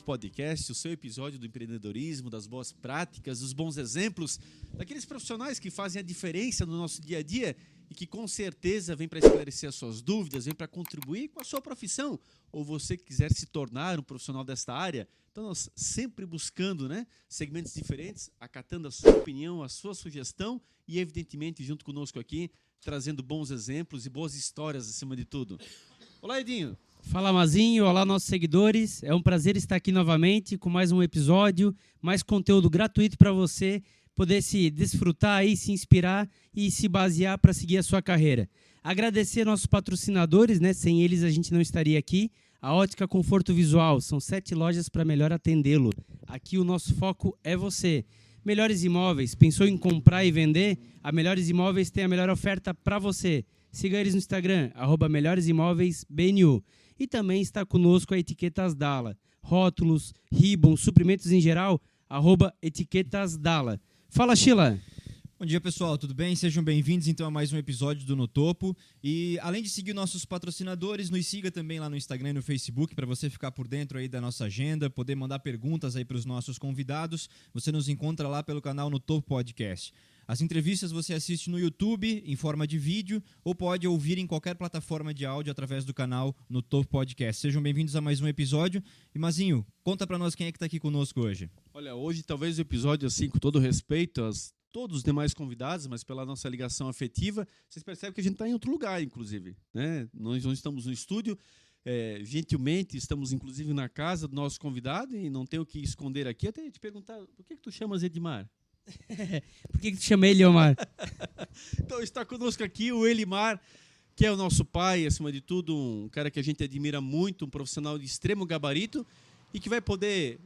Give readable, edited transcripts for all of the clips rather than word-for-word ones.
Topo Podcast, o seu episódio do empreendedorismo, das boas práticas, dos bons exemplos, daqueles profissionais que fazem a diferença no nosso dia a dia e que com certeza vêm para esclarecer as suas dúvidas, vêm para contribuir com a sua profissão, ou você que quiser se tornar um profissional desta área. Então nós sempre buscando, segmentos diferentes, acatando a sua opinião, a sua sugestão e evidentemente junto conosco aqui, trazendo bons exemplos e boas histórias acima de tudo. Olá, Edinho. Fala, Mazinho. Olá, nossos seguidores. É um prazer estar aqui novamente com mais um episódio, mais conteúdo gratuito para você poder se desfrutar e se inspirar e se basear para seguir a sua carreira. Agradecer nossos patrocinadores, sem eles a gente não estaria aqui. A Ótica Conforto Visual, são 7 lojas para melhor atendê-lo. Aqui o nosso foco é você. Melhores Imóveis, pensou em comprar e vender? A Melhores Imóveis tem a melhor oferta para você. Siga eles no Instagram, @melhoresimóveisbnu. E também está conosco a Etiquetas Dala. Rótulos, ribbons, suprimentos em geral, @etiquetasdala. Fala, Sheila. Bom dia, pessoal, tudo bem? Sejam bem-vindos então a mais um episódio do No Topo. E além de seguir nossos patrocinadores, nos siga também lá no Instagram e no Facebook para você ficar por dentro aí da nossa agenda, poder mandar perguntas aí para os nossos convidados. Você nos encontra lá pelo canal No Topo Podcast. As entrevistas você assiste no YouTube em forma de vídeo ou pode ouvir em qualquer plataforma de áudio através do canal No Topo Podcast. Sejam bem-vindos a mais um episódio. E Mazinho, conta para nós quem é que está aqui conosco hoje. Olha, hoje talvez o episódio, assim, com todo respeito todos os demais convidados, mas pela nossa ligação afetiva, vocês percebem que a gente está em outro lugar, inclusive. Nós não estamos no estúdio, gentilmente estamos inclusive na casa do nosso convidado e não tenho o que esconder aqui. Até te perguntar, por que tu chamas Edmar? Por que tu chama ele, Omar? Então está conosco aqui o Elimar, que é o nosso pai, acima de tudo, um cara que a gente admira muito, um profissional de extremo gabarito e que vai poder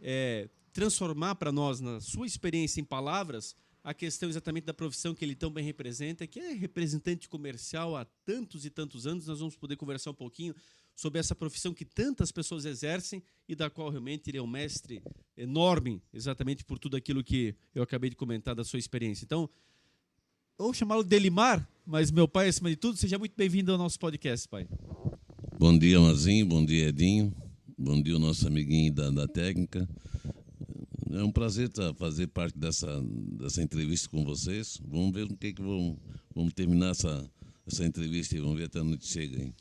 transformar para nós, na sua experiência em palavras, a questão exatamente da profissão que ele tão bem representa, que é representante comercial há tantos e tantos anos. Nós vamos poder conversar um pouquinho sobre essa profissão que tantas pessoas exercem e da qual realmente ele é um mestre enorme, exatamente por tudo aquilo que eu acabei de comentar da sua experiência. Então, vou chamá-lo de Elimar, mas meu pai, acima de tudo, seja muito bem-vindo ao nosso podcast, pai. Bom dia, Mazinho, bom dia, Edinho, bom dia, o nosso amiguinho da técnica. É um prazer fazer parte dessa entrevista com vocês. Vamos ver o que vamos terminar essa entrevista e vamos ver até onde chega, hein?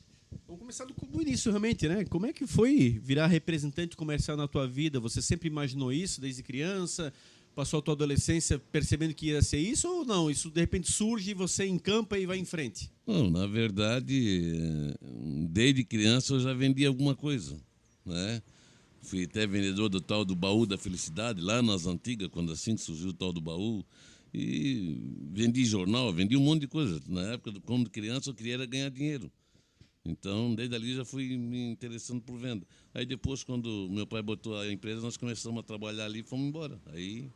Vamos começar do início, realmente, Como é que foi virar representante comercial na tua vida? Você sempre imaginou isso desde criança? Passou a tua adolescência percebendo que ia ser isso ou não? Isso, de repente, surge e você encampa e vai em frente? Não, na verdade, desde criança eu já vendia alguma coisa, Fui até vendedor do tal do baú da felicidade, lá nas antigas, quando assim surgiu o tal do baú. E vendi jornal, vendi um monte de coisa. Na época, quando criança, eu queria era ganhar dinheiro. Então, desde ali já fui me interessando por venda. Aí depois, quando meu pai botou a empresa, nós começamos a trabalhar ali e fomos embora. Aí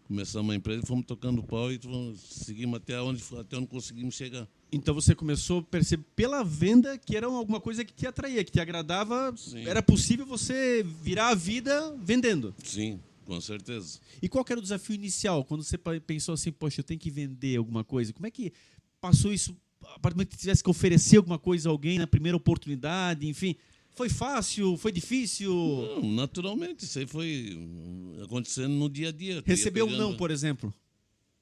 começamos a empresa, fomos tocando o pau e seguimos até onde conseguimos chegar. Então você começou a perceber pela venda que era alguma coisa que te atraía, que te agradava. Sim. Era possível você virar a vida vendendo. Sim, com certeza. E qual que era o desafio inicial? Quando você pensou assim, poxa, eu tenho que vender alguma coisa. Como é que passou isso? A partir do momento que tivesse que oferecer alguma coisa a alguém na primeira oportunidade, enfim. Foi fácil? Foi difícil? Não, naturalmente. Isso aí foi acontecendo no dia a dia. Recebeu um não, por exemplo?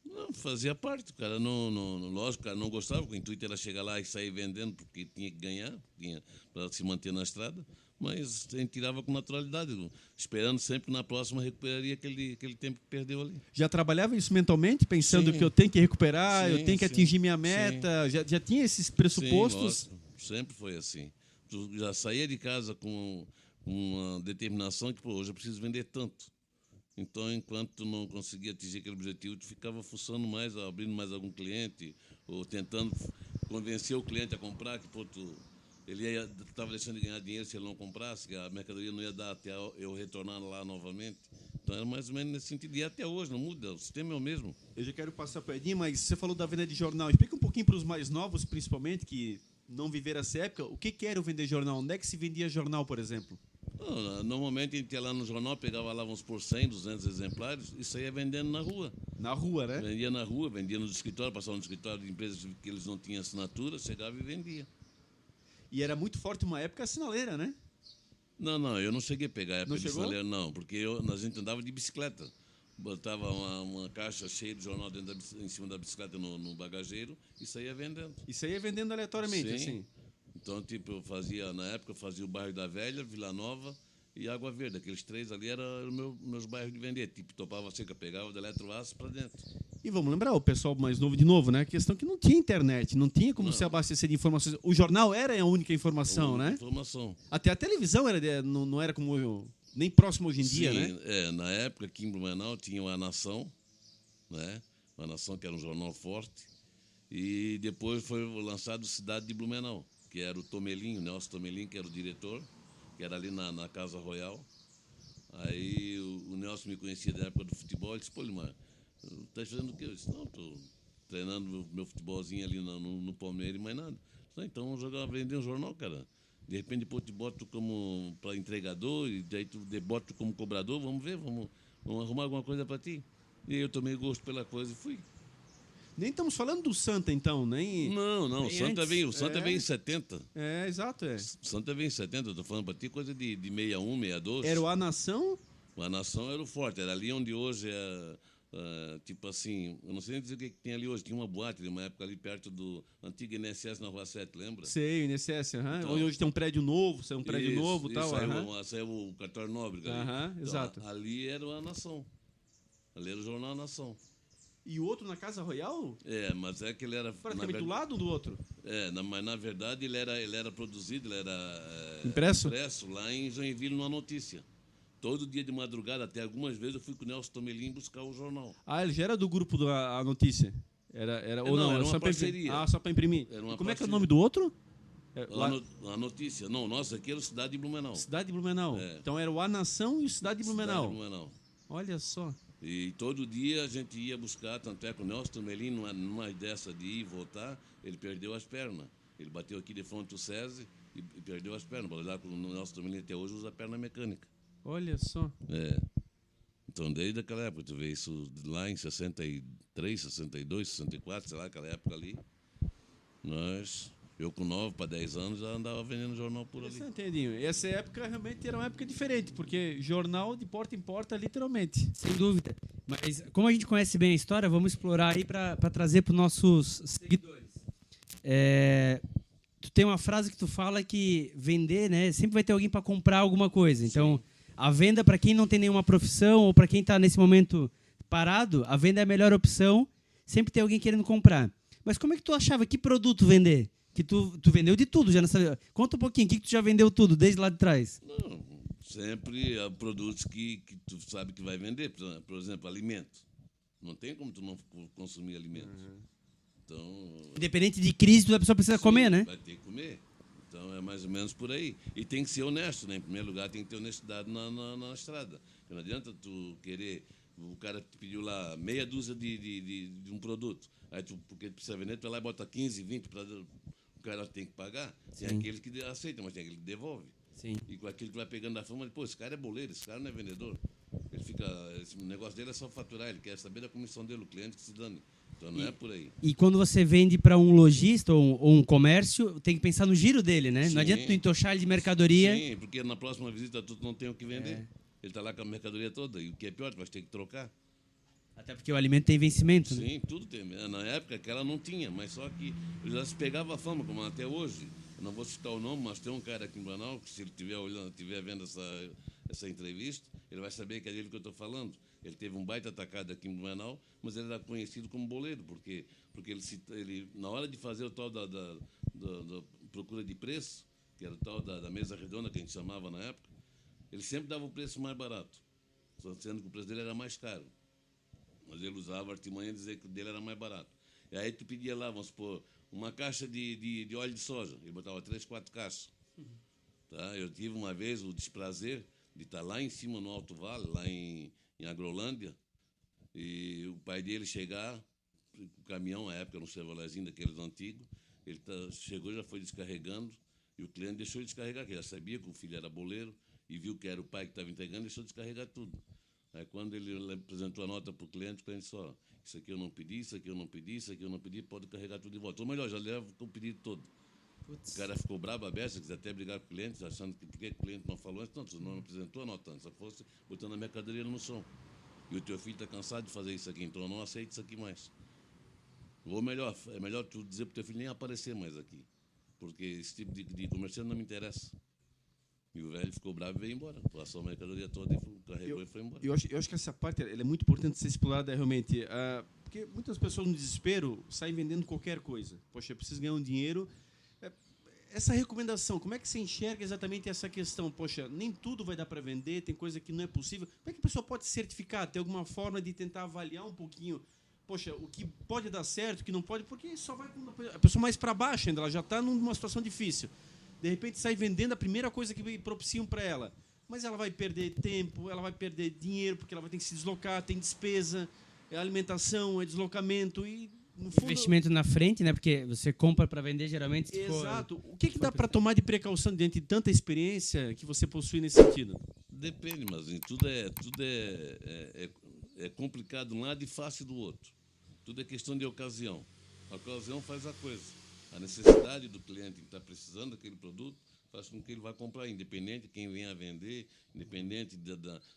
Não, fazia parte. O cara lógico, o cara não gostava, porque o intuito era chegar lá e sair vendendo, porque tinha que ganhar, para se manter na estrada, mas a gente tirava com naturalidade, esperando sempre que na próxima recuperaria aquele tempo que perdeu ali. Já trabalhava isso mentalmente, pensando Sim. que eu tenho que recuperar, eu tenho que Sim. atingir minha meta? Já tinha esses pressupostos? Sim, sempre foi assim. Tu já saía de casa com uma determinação que, hoje eu preciso vender tanto. Então, enquanto tu não conseguia atingir aquele objetivo, tu ficava fuçando mais, abrindo mais algum cliente, ou tentando convencer o cliente a comprar, que ele estava deixando de ganhar dinheiro se ele não comprasse, que a mercadoria não ia dar até eu retornar lá novamente. Então, era mais ou menos nesse sentido. E até hoje, não muda, o sistema é o mesmo. Eu já quero passar para o Edinho, mas você falou da venda de jornal. Explica um pouquinho para os mais novos, principalmente, que não viveram essa época. O que era o vender jornal? Onde é que se vendia jornal, por exemplo? Normalmente a gente ia lá no jornal, pegava lá uns por 100, 200 exemplares e saía vendendo na rua. Na rua, né? Vendia na rua, vendia no escritório, passava no escritório de empresas que eles não tinham assinatura, chegava e vendia. E era muito forte uma época a sinaleira, né? Não, eu não cheguei a pegar a época Não de chegou? sinaleiro, não, porque a gente andava de bicicleta. Botava uma caixa cheia de jornal em cima da bicicleta no bagageiro e saía vendendo. Isso aí é vendendo aleatoriamente, Sim. assim. Então, tipo, na época eu fazia o bairro da Velha, Vila Nova e Água Verde. Aqueles três ali eram meus bairros de vender. Tipo, topava seca, pegava do eletroaço para dentro. E vamos lembrar, o pessoal mais novo de novo, né? A questão que não tinha internet, não tinha como se abastecer de informações. O jornal era a única informação, né? Informação. Até a televisão não era como nem próximo hoje em dia, Sim, né? na época aqui em Blumenau tinha o A Nação, né? A Nação, que era um jornal forte. E depois foi lançado Cidade de Blumenau, que era o Tomelinho, Nelson Tomelinho, que era o diretor, que era ali na Casa Royal. Aí o Nelson me conhecia da época do futebol, ele disse, pô, Limar, tá fazendo o quê? Eu disse, não, tô treinando meu futebolzinho ali no Palmeiras e mais nada. Disse, então vender um jornal, cara. De repente depois te boto como para entregador e daí tu boto como cobrador, vamos ver, vamos arrumar alguma coisa para ti. E aí eu tomei gosto pela coisa e fui. Nem estamos falando do Santa, então, nem... Não, o bem Santa antes. veio, o Santa veio em 70. É, exato, é. O Santa veio em 70, eu tô falando para ti, coisa de 61, 62. Era o A Nação, A Nação era o forte, era ali onde hoje é, tipo assim, eu não sei nem dizer o que tem ali hoje, tinha uma boate de uma época ali perto do antigo INSS na Rua 7, lembra? sei, o INSS, Então, onde hoje tem um prédio novo, saiu um prédio Isso, novo e tal. saiu o cartório Nóbrega ali. Aham, Então, exato. Ali era a Nação, ali era o jornal A Nação. E o outro na Casa Royal? Mas é que ele era... Praticamente do lado um do outro. Mas na verdade ele era produzido, ele era Impresso? lá em Joinville, numa notícia. Todo dia de madrugada, até algumas vezes, eu fui com o Nelson Tomelim buscar o jornal. Ah, ele já era do grupo da a Notícia? Ou não, era só uma pra imprimir? parceria. Ah, só para imprimir. Era uma E como é que é o parceria. nome do outro? A notícia. Não, nossa, aqui era Cidade de Blumenau. Cidade de Blumenau. É. Então era o A Nação e o Cidade de Blumenau. Cidade de Blumenau. Olha só. E todo dia a gente ia buscar, tanto é que o Nelson Tomelim, numa dessa de ir e voltar, ele perdeu as pernas. Ele bateu aqui de frente do SESI e perdeu as pernas. Para olhar com o Nelson Tomelim até hoje usa a perna mecânica. Olha só. Então, desde aquela época, tu vê isso lá em 63, 62, 64, sei lá, aquela época ali, eu com 9 para 10 anos já andava vendendo jornal por ali. Interessante, Edinho. Essa época realmente era uma época diferente, porque jornal de porta em porta, literalmente. Sem dúvida. Mas como a gente conhece bem a história, vamos explorar aí para trazer para os nossos seguidores. Tu tem uma frase que tu fala que vender, né? Sempre vai ter alguém para comprar alguma coisa. Então, a venda para quem não tem nenhuma profissão ou para quem está nesse momento parado, a venda é a melhor opção. Sempre tem alguém querendo comprar. Mas como é que tu achava que produto vender? Que tu vendeu de tudo já nessa... Conta um pouquinho, o que tu já vendeu tudo desde lá de trás? Não, sempre há produtos que tu sabe que vai vender. Por exemplo, alimento. Não tem como tu não consumir alimento. Então, Independente de crise, toda pessoa precisa comer, né? vai ter que comer. Então é mais ou menos por aí. E tem que ser honesto, né? Em primeiro lugar, tem que ter honestidade na estrada. Porque não adianta tu querer. O cara te pediu lá meia dúzia de um produto. Aí porque tu precisa vender, tu vai lá e bota 15, 20 para o cara tem que pagar. Tem aquele que aceita, mas tem aquele que devolve. Sim. E com aquele que vai pegando a fama, pô, esse cara é boleiro, esse cara não é vendedor. Esse negócio dele é só faturar, ele quer saber da comissão dele, o cliente que se dane. Então não é por aí. E quando você vende para um lojista ou um comércio, tem que pensar no giro dele, né? Sim. Não adianta tu entochar ele de mercadoria. Sim, porque na próxima visita tu não tem o que vender. Ele está lá com a mercadoria toda, e o que é pior, tu vai ter que trocar. Até porque o alimento tem vencimento, né? Sim, tudo tem. Na época aquela não tinha, mas só que ele já se pegava a fama, como até hoje. Eu não vou citar o nome, mas tem um cara aqui em Blumenau que se ele estiver vendo essa entrevista, ele vai saber que é dele que eu estou falando. Ele teve um baita atacado aqui em Blumenau, mas ele era conhecido como boleiro, porque ele na hora de fazer o tal da procura de preço, que era o tal da mesa redonda que a gente chamava na época, ele sempre dava o preço mais barato, só sendo que o preço dele era mais caro. Mas ele usava a artimanha de dizer que o dele era mais barato. E aí tu pedia lá, vamos supor, uma caixa de óleo de soja. Ele botava 3, 4 caixas. Tá? Eu tive uma vez o desprazer de estar lá em cima no Alto Vale, lá em Agrolândia, e o pai dele chegar, o caminhão, na época, era um Chevroletzinho daqueles antigos, ele chegou, já foi descarregando, e o cliente deixou de descarregar, que já sabia que o filho era boleiro, e viu que era o pai que estava entregando, deixou de descarregar tudo. Aí, quando ele apresentou a nota para o cliente disse, ó, isso aqui eu não pedi, isso aqui eu não pedi, isso aqui eu não pedi, pode carregar tudo de volta. Ou melhor, já leva o pedido todo. O cara ficou brabo, aberto, quis até brigar com o cliente, achando que por que o cliente não falou antes, não, tu não apresentou anotando, só fosse botando a mercadoria no chão. E o teu filho está cansado de fazer isso aqui, então eu não aceito isso aqui mais. Ou melhor, é melhor tu dizer para o teu filho nem aparecer mais aqui, porque esse tipo de comerciante não me interessa. E o velho ficou bravo e veio embora. Passou a mercadoria toda e carregou e foi embora. Eu acho que essa parte ela é muito importante ser explorada realmente. Porque muitas pessoas no desespero saem vendendo qualquer coisa. Poxa, eu preciso ganhar um dinheiro. Essa recomendação, como é que você enxerga exatamente essa questão? Poxa, nem tudo vai dar para vender, tem coisa que não é possível. Como é que a pessoa pode certificar? Tem alguma forma de tentar avaliar um pouquinho, poxa, o que pode dar certo, o que não pode? Porque só vai com a pessoa mais para baixo ainda, ela já está numa situação difícil. De repente sai vendendo a primeira coisa que propiciam para ela. Mas ela vai perder tempo, ela vai perder dinheiro, porque ela vai ter que se deslocar, tem despesa, é alimentação, é deslocamento e... No fundo, investimento na frente, né? Porque você compra para vender geralmente. Exato. O que dá para tomar de precaução diante de tanta experiência que você possui nesse sentido? Depende, mas tudo é complicado de um lado e fácil do outro. Tudo é questão de ocasião. A ocasião faz a coisa. A necessidade do cliente que está precisando daquele produto faz com que ele vá comprar, independente de quem venha a vender, independente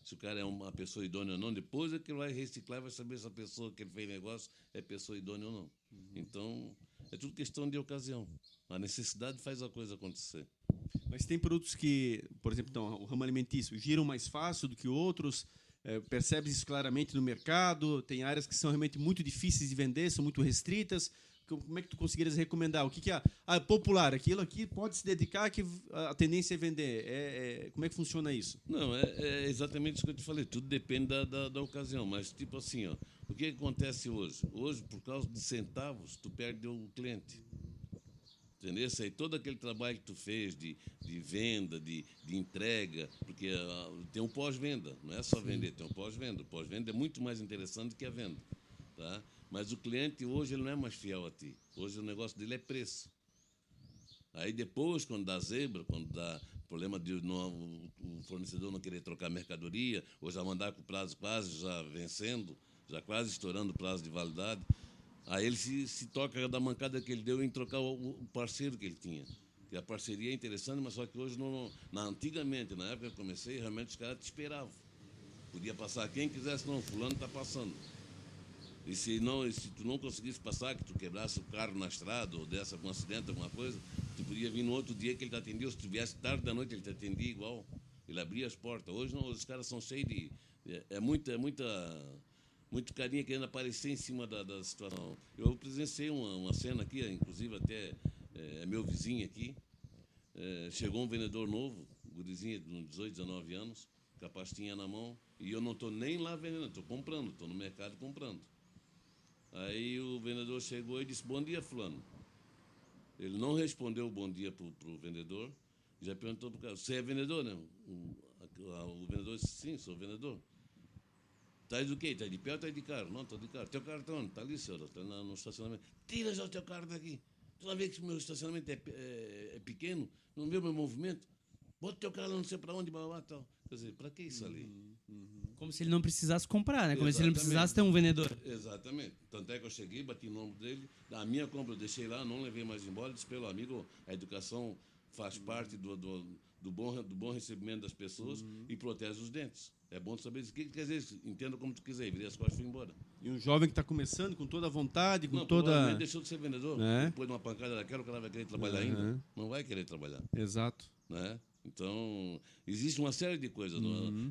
se o cara é uma pessoa idônea ou não. Depois é que ele vai reciclar e vai saber se a pessoa que ele fez negócio é pessoa idônea ou não. Então, é tudo questão de ocasião. A necessidade faz a coisa acontecer. Mas tem produtos que, por exemplo, então, o ramo alimentício, giram mais fácil do que outros, percebe isso claramente no mercado, tem áreas que são realmente muito difíceis de vender, são muito restritas. Como é que tu conseguirias recomendar? O que é popular? Aquilo aqui pode se dedicar, que a tendência é vender. Como é que funciona isso? Não, é exatamente isso que eu te falei. Tudo depende da ocasião. Mas, tipo assim, ó, o que acontece hoje? Hoje, por causa de centavos, tu perde o cliente. Entendeu? Aí todo aquele trabalho que tu fez de venda, de entrega, porque tem um pós-venda, não é só vender, tem um pós-venda. O pós-venda é muito mais interessante do que a venda. Tá? Mas o cliente hoje ele não é mais fiel a ti. Hoje o negócio dele é preço. Aí depois, quando dá zebra, quando dá problema de o fornecedor não querer trocar mercadoria, ou já mandar com o prazo quase já vencendo, já quase estourando o prazo de validade, aí ele se toca da mancada que ele deu em trocar o parceiro que ele tinha. E a parceria é interessante, mas só que hoje, antigamente, na época que eu comecei, realmente os caras te esperavam. Podia passar quem quisesse, não, fulano está passando. E se tu não conseguisse passar, que tu quebrasse o carro na estrada ou desse algum acidente, alguma coisa, tu podia vir no outro dia que ele te atendia, ou se tu viesse tarde da noite, ele te atendia igual. Ele abria as portas. Hoje não, os caras são cheios de... muito carinha querendo aparecer em cima da situação. Eu presenciei uma cena aqui, inclusive até é meu vizinho aqui. Chegou um vendedor novo, um gurizinho de uns 18, 19 anos, com a pastinha na mão, e eu não estou nem lá vendendo, estou comprando, estou no mercado comprando. Aí o vendedor chegou e disse, bom dia, fulano. Ele não respondeu o bom dia para o vendedor, já perguntou para o cara, você é vendedor, né? O vendedor disse, sim, sou vendedor. Tá do quê? Está de pé ou está de carro? Não, estou de carro. Teu carro está onde? Está ali, senhor, está no estacionamento. Tira já o teu carro daqui. Tu não vê que o meu estacionamento é pequeno? Não vê o meu movimento? Bota o teu carro não sei para onde, blá, tal. Quer dizer, para que isso ali? Como se ele não precisasse comprar, né? Como Exatamente. se ele não precisasse ter um vendedor. Exatamente. Tanto é que eu cheguei, bati o nome dele, a minha compra eu deixei lá, não levei mais embora, disse pelo amigo, a educação faz parte do bom recebimento das pessoas e protege os dentes. É bom saber isso. O que quer dizer? Entenda como tu quiser. Virei as costas e fui embora. E um jovem que está começando com toda a vontade, com não, toda... deixou de ser vendedor. Depois de uma pancada daquela, o cara vai querer trabalhar ainda. Não vai querer trabalhar. Exato. Né? Então, existe uma série de coisas.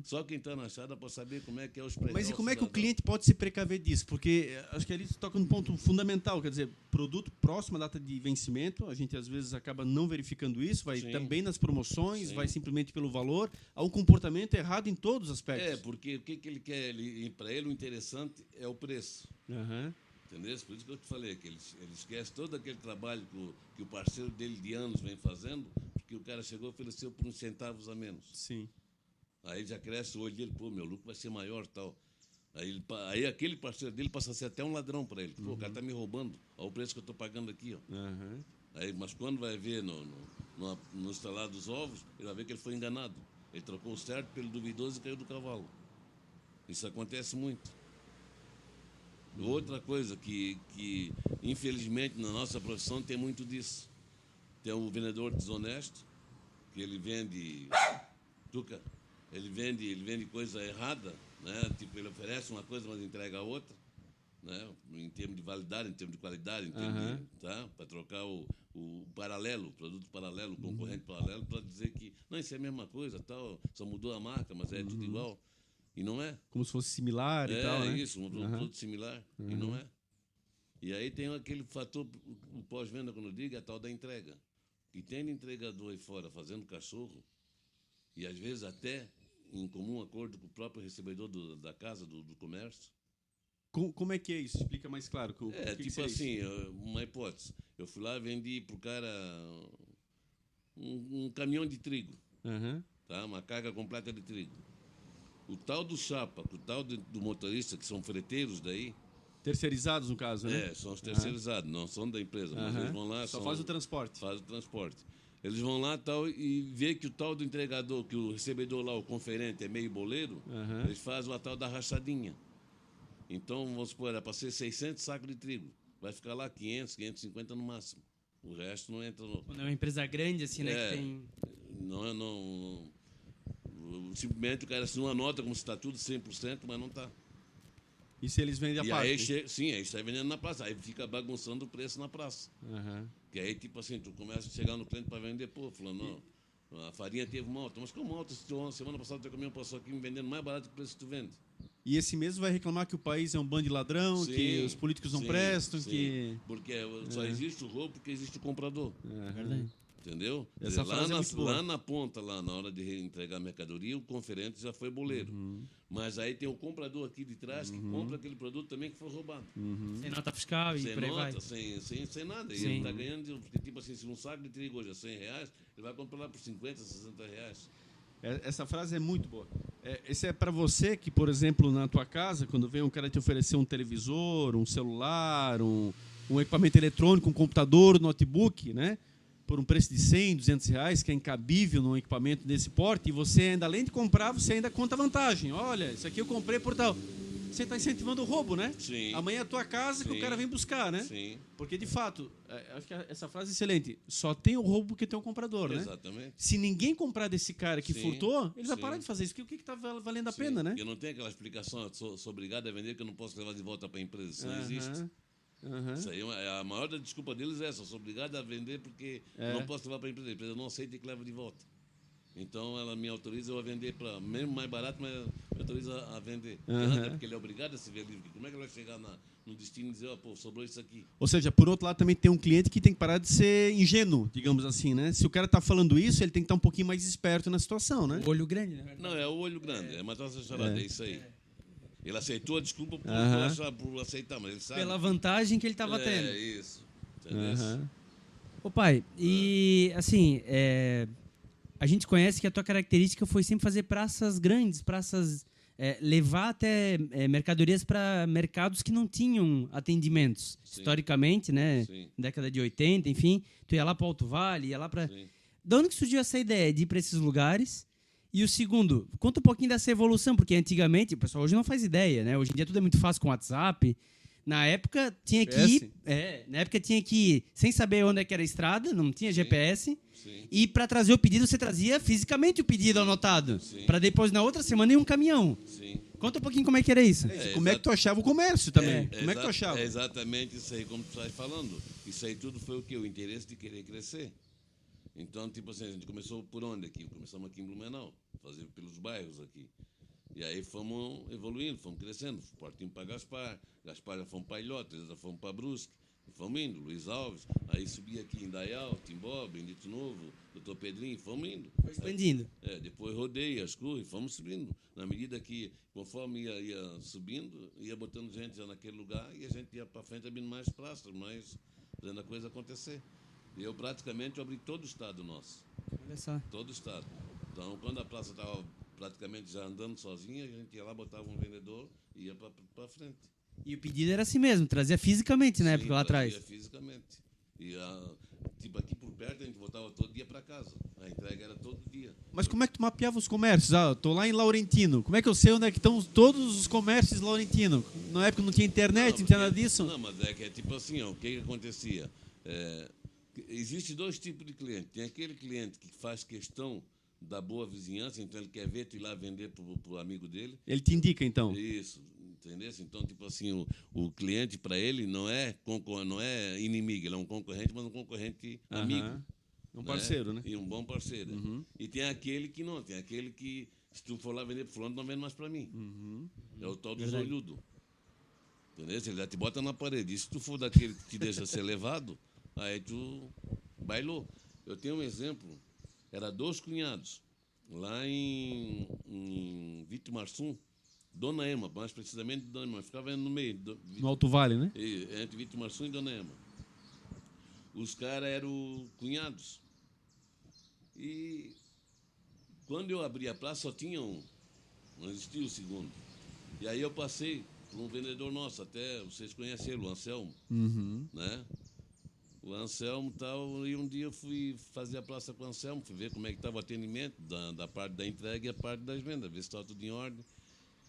Só quem está na estrada pode saber como é que é os preços. Mas e como é que o cliente pode se precaver disso? Porque acho que ali você toca num ponto fundamental, quer dizer, produto próximo à data de vencimento, a gente às vezes acaba não verificando isso, vai também nas promoções, vai simplesmente pelo valor, há um comportamento errado em todos os aspectos. Porque o que ele quer? Para ele o interessante é o preço. Entendeu? Por isso que eu te falei, que ele esquece todo aquele trabalho que o parceiro dele de anos vem fazendo, porque o cara chegou e ofereceu por uns centavos a menos. Sim. Aí já cresce o olho dele, pô, meu lucro vai ser maior tal. Aí aquele parceiro dele passa a ser até um ladrão para ele. Pô, o cara está me roubando, olha o preço que eu estou pagando aqui. Ó. Aí, mas quando vai ver no estalar dos ovos, ele vai ver que ele foi enganado. Ele trocou o certo pelo duvidoso e caiu do cavalo. Isso acontece muito. Outra coisa que infelizmente, na nossa profissão tem muito disso. Tem um vendedor desonesto, que ele vende... Tuca, ele vende coisa errada, né? Tipo, ele oferece uma coisa, mas entrega a outra, né? Em termos de validade, em termos de qualidade, em termos de, tá? Para trocar o paralelo, o produto paralelo, o concorrente paralelo, para dizer que não, isso é a mesma coisa, tal, só mudou a marca, mas é tudo igual. E não é. Como se fosse similar e tal, né? É isso, um produto similar, e não é. E aí tem aquele fator, o pós-venda, quando eu digo, é a tal da entrega. E tem entregador aí fora fazendo cachorro, e às vezes até em comum acordo com o próprio recebedor da casa, do comércio. Como é que é isso? Explica mais claro. Tipo assim, uma hipótese. Eu fui lá e vendi para o cara um caminhão de trigo, tá? Uma carga completa de trigo. O tal do chapa, o tal do motorista, que são freteiros daí... Terceirizados, no caso, né? São os terceirizados, não são da empresa, mas eles vão lá... Só faz o transporte. Faz o transporte. Eles vão lá tal, e vê que o tal do entregador, que o recebedor lá, o conferente, é meio boleiro, eles fazem a tal da rachadinha. Então, vamos supor, era para ser 600 sacos de trigo. Vai ficar lá 500, 550 no máximo. O resto não entra no... Quando é uma empresa grande, assim, né? Que tem... Simplesmente o cara assinou uma nota como se está tudo 100%, mas não está. E se eles vendem a parte? Aí, sim, aí está vendendo na praça. Aí fica bagunçando o preço na praça. Que aí, tipo assim, tu começa a chegar no cliente para vender, pô, falando, não, a farinha teve uma alta. Mas como alta? Semana passada o teu caminhão passou aqui me vendendo mais barato que o preço que tu vende. E esse mesmo vai reclamar que o país é um bando de ladrão, que os políticos não prestam, que... Porque só existe o roubo porque existe o comprador. É verdade. Entendeu? Essa frase é muito boa. Lá na ponta, lá na hora de entregar a mercadoria, o conferente já foi boleiro. Mas aí tem o comprador aqui de trás que compra aquele produto também que foi roubado. Sem nota fiscal e Sem por aí nota, vai. sem nada. E Sim. ele está ganhando, porque, tipo assim, se um saco de trigo hoje é R$100, ele vai comprar lá por R$50, R$60. Essa frase é muito boa. Esse é para você que, por exemplo, na tua casa, quando vem um cara te oferecer um televisor, um celular, um equipamento eletrônico, um computador, um notebook, né? Por um preço de R$100, R$200, que é incabível num equipamento desse porte, e você ainda, além de comprar, você ainda conta vantagem. Olha, isso aqui eu comprei por tal. Você está incentivando o roubo, né? Sim. Amanhã é a tua casa que o cara vem buscar, né? Sim. Porque, de fato, acho que essa frase é excelente. Só tem o roubo porque tem o comprador, né? Exatamente. Se ninguém comprar desse cara que furtou, ele vai Sim. parar de fazer isso. Porque o que está valendo a pena, né? Eu não tenho aquela explicação, eu sou obrigado a vender que eu não posso levar de volta para a empresa. Isso não existe. Isso aí a maior desculpa deles é essa. Eu sou obrigado a vender porque não posso levar para a empresa. A empresa não aceita que leva de volta. Então, ela me autoriza a vender para mesmo mais barato, mas me autoriza a vender. Porque ele é obrigado a se ver livre. Como é que ele vai chegar no destino e dizer, pô, sobrou isso aqui? Ou seja, por outro lado, também tem um cliente que tem que parar de ser ingênuo, digamos assim, né? Se o cara está falando isso, ele tem que estar um pouquinho mais esperto na situação, né? O olho grande, né? Não, é o olho grande. É matar essa charada, é isso aí. Ele aceitou a desculpa por aceitar, mas ele sabe. Pela vantagem que ele estava tendo. É isso. Entendeu? Ô pai, e assim, a gente conhece que a tua característica foi sempre fazer praças grandes, levar até mercadorias para mercados que não tinham atendimentos. Sim. Historicamente, né? Sim. Década de 80, enfim, tu ia lá para Alto Vale, ia lá para... De onde que surgiu essa ideia de ir para esses lugares? E o segundo, conta um pouquinho dessa evolução, porque antigamente, o pessoal hoje não faz ideia, né? Hoje em dia tudo é muito fácil com WhatsApp. Na época tinha que ir, sem saber onde é que era a estrada, não tinha GPS. Sim. E para trazer o pedido, você trazia fisicamente o pedido anotado. Para depois, na outra semana, ir um caminhão. Sim. Conta um pouquinho como é que era isso. Como é que tu achava o comércio também? Como é que tu achava? É exatamente isso aí, como tu estás falando. Isso aí tudo foi o quê? O interesse de querer crescer. Então, tipo assim, a gente começou por onde aqui? Começamos aqui em Blumenau, fazer pelos bairros aqui. E aí fomos evoluindo, fomos crescendo. Portinho para Gaspar já fomos para Ilhotas, já fomos para Brusque. E fomos indo, Luiz Alves. Aí subi aqui em Dayal, Timbó, Bendito Novo, Doutor Pedrinho, fomos indo. Foi expandindo. Depois rodei as cruzes, fomos subindo. Na medida que, conforme ia subindo, ia botando gente já naquele lugar e a gente ia para frente abrindo mais praças, mais fazendo a coisa acontecer. E eu praticamente abri todo o estado nosso. Olha só. Todo o estado. Então, quando a praça estava praticamente já andando sozinha, a gente ia lá, botava um vendedor e ia para frente. E o pedido era assim mesmo, trazia fisicamente na época lá atrás. Trazia fisicamente. E tipo aqui por perto a gente voltava todo dia para casa. A entrega era todo dia. Mas como é que tu mapeava os comércios? Estou lá em Laurentino. Como é que eu sei onde é que estão todos os comércios de Laurentino? Na época não tinha internet, não tinha nada disso? Não, mas é que é tipo assim, o que acontecia? Existem dois tipos de cliente. Tem aquele cliente que faz questão da boa vizinhança, então ele quer ver tu ir lá vender para o amigo dele. Ele te indica, então. Isso, entendeu? Então, tipo assim, o cliente, para ele, não é inimigo, ele é um concorrente, mas um concorrente amigo. Um parceiro, né? E um bom parceiro. E tem aquele que não, tem aquele que, se tu for lá vender para fulano, não vende mais para mim. É o tal do zolhudo. Entendeu? Ele já te bota na parede. E se tu for daquele que te deixa ser levado, aí tu bailou. Eu tenho um exemplo. Era 2 cunhados, lá em Vitimarsum, Dona Ema, mais precisamente Dona Ema, ficava no meio. No Alto Vale, né? Entre Vitimarsum e Dona Ema. Os caras eram cunhados. E quando eu abri a praça, só tinha um, não existia o segundo. E aí eu passei por um vendedor nosso, até vocês conheceram, o Anselmo, né? O Anselmo tal, e um dia eu fui fazer a praça com o Anselmo, fui ver como é que estava o atendimento da parte da entrega e a parte das vendas, ver se estava tudo em ordem.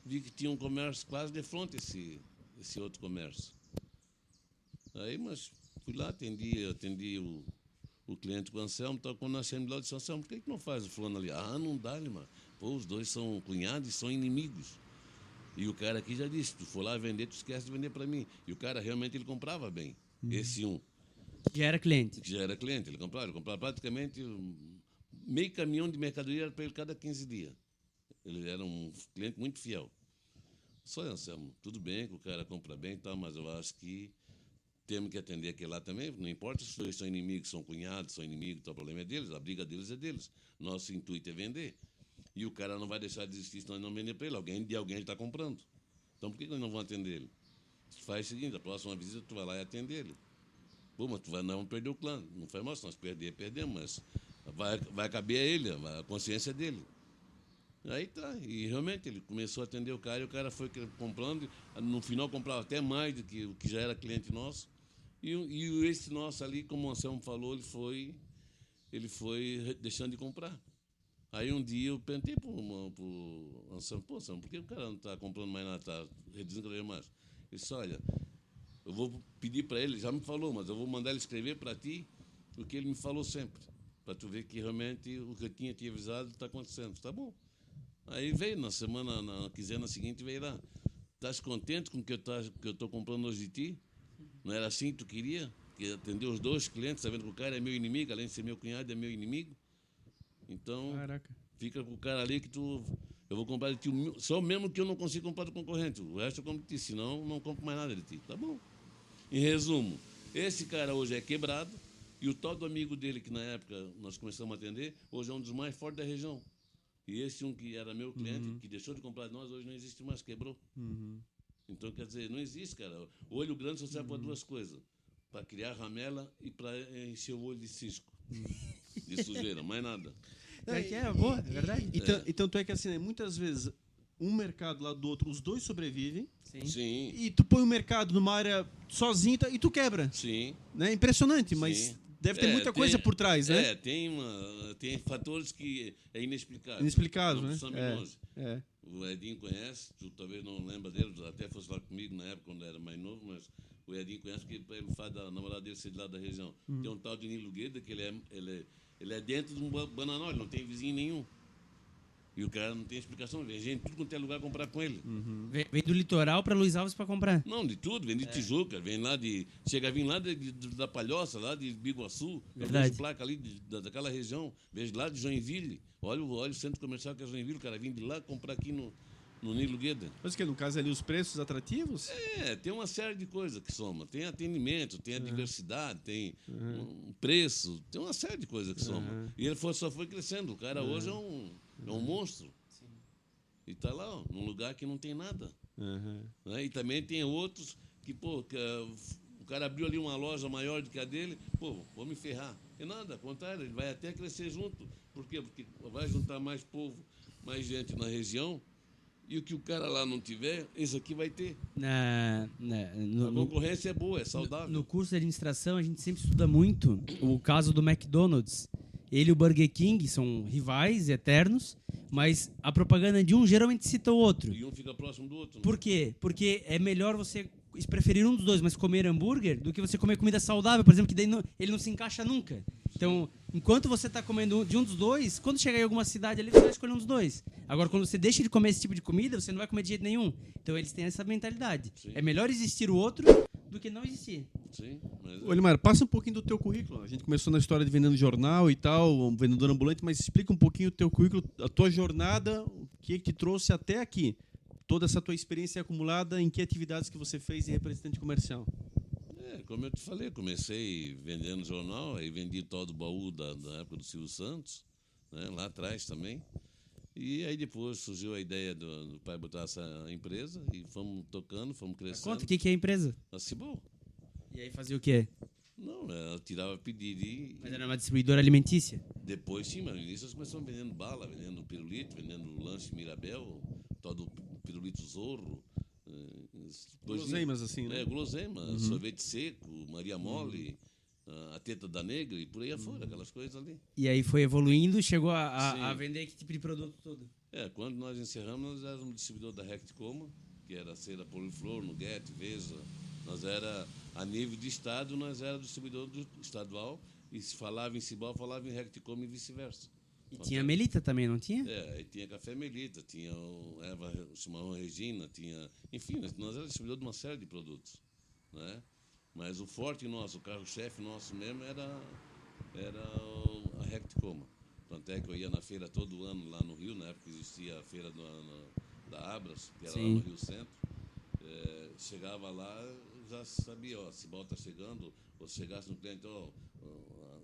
Vi que tinha um comércio quase de frente esse outro comércio. Aí, mas fui lá, atendi o cliente com o Anselmo, tal, quando nós chegamos lá, eu disse, Anselmo, por que não faz o fulano ali? Ah, não dá, mano. Pô, os dois são cunhados e são inimigos. E o cara aqui já disse, se tu for lá vender, tu esquece de vender para mim. E o cara realmente ele comprava bem, esse um. Já era cliente. Que já era cliente, ele comprava praticamente meio caminhão de mercadoria para ele cada 15 dias. Ele era um cliente muito fiel. Só, Anselmo, tudo bem que o cara compra bem e tal, mas eu acho que temos que atender aquele lá também, não importa se os dois são inimigos, são cunhados, são inimigos, o problema é deles, a briga deles é deles. Nosso intuito é vender. E o cara não vai deixar de existir se nós não vender para ele. Alguém está comprando. Então por que nós não vamos atender ele? Faz o seguinte, a próxima visita tu vai lá e atender ele. Pô, mas tu não perder o clã. Não foi mal, se nós perdemos, mas vai caber a ele, a consciência dele. Aí tá, e realmente ele começou a atender o cara e o cara foi comprando, no final comprava até mais do que o que já era cliente nosso. E esse nosso ali, como o Anselmo falou, ele foi deixando de comprar. Aí um dia eu perguntei pro Anselmo, pô, Anselmo, por que o cara não está comprando mais nada, está reduzindo cada vez mais? Ele disse, olha, eu vou pedir para ele, já me falou, mas eu vou mandar ele escrever para ti o que ele me falou sempre, para tu ver que realmente o que eu tinha te avisado está acontecendo. Tá bom. Aí veio na quinzena seguinte, veio lá. Estás contente com o que eu estou comprando hoje de ti? Não era assim que tu queria? Que atender os dois clientes, sabendo que o cara é meu inimigo, além de ser meu cunhado, é meu inimigo? Então, Caraca. fica com o cara ali que eu vou comprar de ti, só mesmo que eu não consiga comprar do concorrente. O resto eu compro de ti, senão não compro mais nada de ti. Tá bom. Em resumo, esse cara hoje é quebrado e o tal do amigo dele, que na época nós começamos a atender, hoje é um dos mais fortes da região. E esse um que era meu cliente, que deixou de comprar de nós, hoje não existe mais, quebrou. Então, quer dizer, não existe, cara. O olho grande só serve para 2 coisas. Para criar ramela e para encher o olho de cisco. De sujeira, mais nada. É boa, é verdade. Então tu é que assim, né, muitas vezes um mercado lá do outro, os dois sobrevivem. Sim. E tu põe o mercado numa área sozinho e tu quebra. Sim. Né? Impressionante, mas Sim. deve ter muita coisa por trás, né? Tem fatores que é inexplicável. Inexplicável, Não né? precisamos ir longe. É. O Edinho conhece, tu talvez não lembra dele, até fosse lá comigo na época, quando era mais novo, mas o Edinho conhece porque ele faz da namorada dele ser de lá da região. Tem um tal de Nilo Gueda, que ele é dentro de um bananal, ele não tem vizinho nenhum. E o cara não tem explicação, vem gente tudo quanto é lugar comprar com ele. Vem do litoral para Luiz Alves para comprar. Não, de tudo, vem de Tijuca, vem lá chega a vir lá da Palhoça, lá de Biguaçu, eu vejo placa ali daquela região, vejo lá de Joinville, olha o centro comercial que é Joinville, o cara vem de lá comprar aqui no Nilo Gueda. Mas que no caso ali os preços atrativos? Tem uma série de coisas que soma, tem atendimento, tem a diversidade, tem um preço, tem uma série de coisas que soma. E ele só foi crescendo, o cara hoje é um monstro. Sim. E está lá, ó, num lugar que não tem nada. Né? E também tem outros que, o cara abriu ali uma loja maior do que a dele, vou me ferrar. E nada, ao contrário, ele vai até crescer junto. Por quê? Porque vai juntar mais povo, mais gente na região, e o que o cara lá não tiver, esse aqui vai ter. A concorrência é boa, é saudável. No curso de administração, a gente sempre estuda muito o caso do McDonald's. Ele e o Burger King são rivais eternos, mas a propaganda de um geralmente cita o outro. E um fica próximo do outro. Né? Por quê? Porque é melhor você preferir um dos dois, mas comer hambúrguer, do que você comer comida saudável, por exemplo, que daí ele não se encaixa nunca. Então, enquanto você está comendo de um dos dois, quando chegar em alguma cidade ali, você vai escolher um dos dois. Agora, quando você deixa de comer esse tipo de comida, você não vai comer de jeito nenhum. Então, eles têm essa mentalidade. Sim. É melhor existir o outro do que não existir. Sim, mas Ô, Elimar, passa um pouquinho do teu currículo. A gente começou na história de vendendo jornal e tal, um vendedor ambulante, mas explica um pouquinho o teu currículo, a tua jornada, o que te trouxe até aqui. Toda essa tua experiência acumulada, em que atividades que você fez de representante comercial? como eu te falei, comecei vendendo jornal, aí vendi todo o baú da época do Silvio Santos, né, lá atrás também. E aí depois surgiu a ideia do pai botar essa empresa e fomos tocando, fomos crescendo. Conta, o que é a empresa? A Cibol. E aí fazia o quê? Não, ela tirava pedido e Mas era uma distribuidora alimentícia? depois sim, mas no início nós começamos vendendo bala, vendendo pirulito, vendendo lanche Mirabel, todo pirulito Zorro. Guloseimas, assim, né? Guloseima, sorvete seco, Maria Mole, a teta da negra e por aí afora, aquelas coisas ali. E aí foi evoluindo, chegou Sim. a vender que tipo de produto todo? Quando nós encerramos, nós éramos distribuidor da Recticoma, que era a cera Poliflor, Nugget, Vesa. Nós era, a nível de estado, nós era distribuidor estadual, e se falava em Cibol, falava em Recticoma e vice-versa. E tinha Melita também, não tinha? Aí tinha Café Melita, tinha o Eva Chimarrão Regina, tinha... Enfim, nós éramos distribuidor de uma série de produtos, né? Mas o forte nosso, o carro-chefe nosso mesmo era a Recticoma. Tanto é que eu ia na feira todo ano lá no Rio, na época existia a feira da Abras, que era lá no Rio Centro. Chegava lá, já sabia, ó, Cibol está chegando, ou se chegasse no cliente, ó,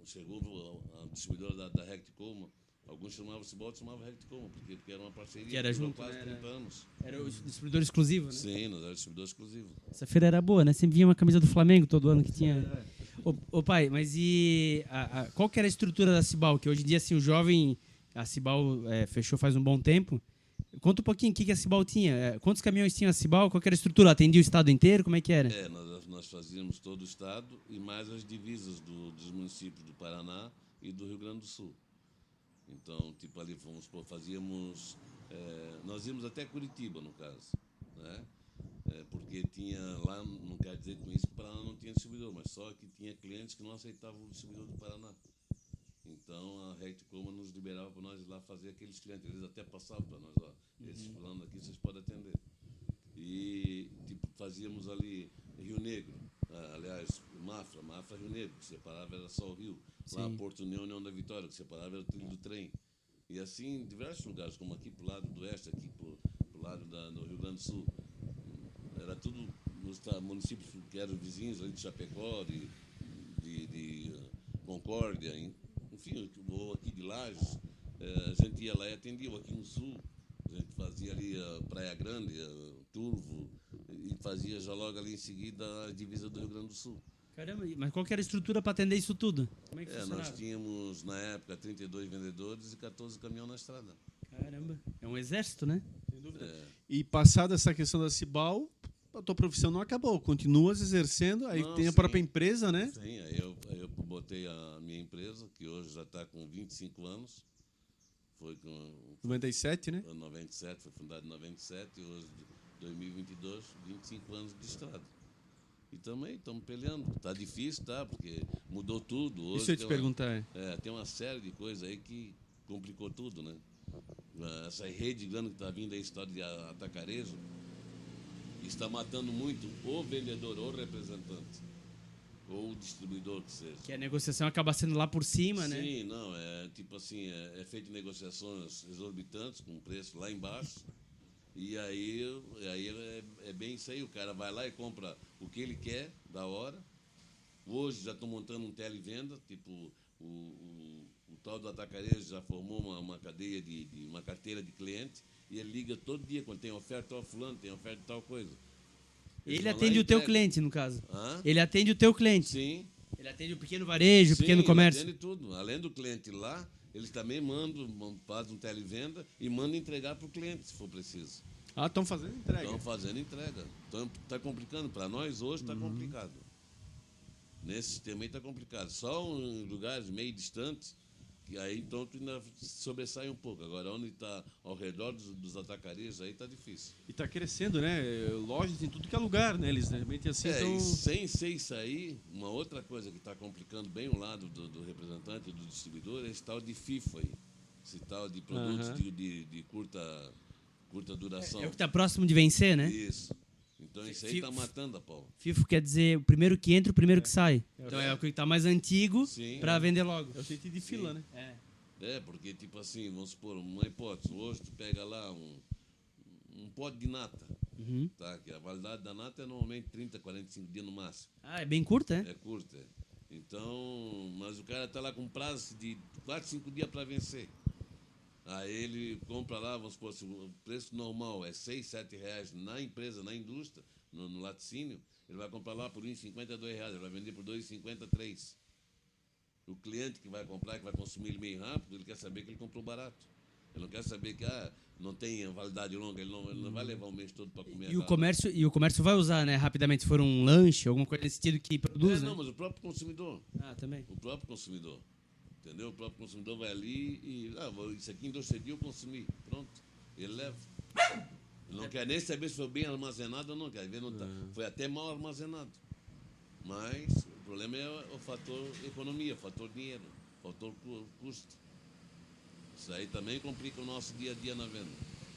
chegou a distribuidora da Recticoma. Alguns chamavam Cibol, chamavam Recticoma, porque era uma parceria Que era durou junto, quase né? 30 anos. Era o distribuidor exclusivo, né? Sim, nós éramos distribuidor exclusivo. Essa feira era boa, né? Sempre vinha uma camisa do Flamengo todo ano que tinha. Ô pai, mas e qual que era a estrutura da Cibal? Que hoje em dia, assim, o jovem, a Cibal fechou faz um bom tempo. Conta um pouquinho o que a Cibal tinha. Quantos caminhões tinha a Cibal? Qual que era a estrutura? Atendia o estado inteiro? Como é que era? Nós fazíamos todo o estado e mais as divisas dos municípios do Paraná e do Rio Grande do Sul. Então, tipo ali, vamos supor, fazíamos... nós íamos até Curitiba, no caso, né? Porque tinha lá, não quer dizer com isso que o Paraná não tinha distribuidor, mas só que tinha clientes que não aceitavam o distribuidor do Paraná. Então, a Recticoma nos liberava para nós ir lá fazer aqueles clientes. Eles até passavam para nós, ó, esses fulano aqui vocês podem atender. E, tipo, fazíamos ali Rio Negro, aliás, Mafra Rio Negro, que separava era só o Rio. Lá, Porto União da Vitória, que separava era o trilho do trem. E assim, em diversos lugares, como aqui pro lado do oeste, aqui pro lado do Rio Grande do Sul. Era tudo nos municípios que eram vizinhos ali de Chapecó, de Concórdia, enfim, ou aqui de Lages. A gente ia lá e atendia, aqui no sul. A gente fazia ali a Praia Grande, Turvo, e fazia já logo ali em seguida a divisa do Rio Grande do Sul. Caramba, mas qual que era a estrutura para atender isso tudo? Como é que funcionava? Nós tínhamos, na época, 32 vendedores e 14 caminhões na estrada. Caramba, é um exército, né? Sem dúvida. E passada essa questão da Cibal, a tua profissão não acabou, continuas exercendo, aí Não, tem a sim. própria empresa, né? Sim, aí eu botei a minha empresa, que hoje já está com 25 anos. Foi com 97, né? 97, foi fundada em 97 e hoje, 2022, 25 anos de estrada. E também estamos peleando. Está difícil, tá? Porque mudou tudo. Hoje Isso eu ia te perguntar. tem uma série de coisas aí que complicou tudo, né? Essa rede grande que está vindo aí, história de atacarejo, está matando muito o vendedor ou o representante, ou o distribuidor que seja. Que a negociação acaba sendo lá por cima, né? Sim, não, tipo assim, feito negociações exorbitantes, com preço lá embaixo, e aí é bem isso aí, o cara vai lá e compra o que ele quer, da hora. Hoje já estão montando um televenda, tipo, o tal do atacarejo já formou uma cadeia uma carteira de cliente, e ele liga todo dia, quando tem oferta, ó, fulano, tem oferta de tal coisa. Eles Ele vão lá atende e o teu entregam. cliente, no caso. Hã? Ele atende o teu cliente. Sim. Ele atende o pequeno varejo, o Sim, pequeno comércio. Ele atende tudo. Além do cliente ir lá, eles também fazem um televenda e mandam entregar para o cliente, se for preciso. Estão fazendo entrega. Estão fazendo entrega. Então, está complicando. Para nós, hoje, está complicado. Nesse sistema aí está complicado. Só em lugares meio distantes, Que aí então tu ainda sobressai um pouco. Agora, onde está ao redor dos atacarejos, aí está difícil. E está crescendo, né? Lojas em tudo que é lugar, né? Eles realmente assim E estão... sem ser isso aí, uma outra coisa que está complicando bem o lado do representante e do distribuidor é esse tal de FIFA aí. Esse tal de produtos de curta duração. É o que está próximo de vencer, né? Isso. Então isso aí está matando a pau. FIFO quer dizer o primeiro que entra, o primeiro que sai. Então é o que está mais antigo para vender logo. É o jeito de fila, né? Porque tipo assim, vamos supor, uma hipótese. Hoje tu pega lá um pote de nata. Tá? Que a validade da nata é normalmente 30, 45 dias no máximo. Ah, é bem curta, é? É curta. Então, mas o cara está lá com prazo de 4, 5 dias para vencer. Aí ele compra lá, vamos supor, se o preço normal é 6, 7 reais na empresa, na indústria, no laticínio, ele vai comprar lá por R$ 1,50, R$2, ele vai vender por R$ 2,50, 3. O cliente que vai comprar, que vai consumir ele meio rápido, ele quer saber que ele comprou barato. Ele não quer saber que não tem validade longa, ele não vai levar um mês todo para comer. E o comércio vai usar, né, rapidamente, se for um lanche, alguma coisa nesse sentido que produz, né? Não, mas o próprio consumidor. Também. O próprio consumidor. Entendeu? O próprio consumidor vai ali e... isso aqui em 2 dias eu consumi. Pronto. Ele leva. Ele não quer nem saber se foi bem armazenado ou não. Quer ver? Não tá. Foi até mal armazenado. Mas o problema é o fator economia, o fator dinheiro, o fator custo. Isso aí também complica o nosso dia a dia na venda.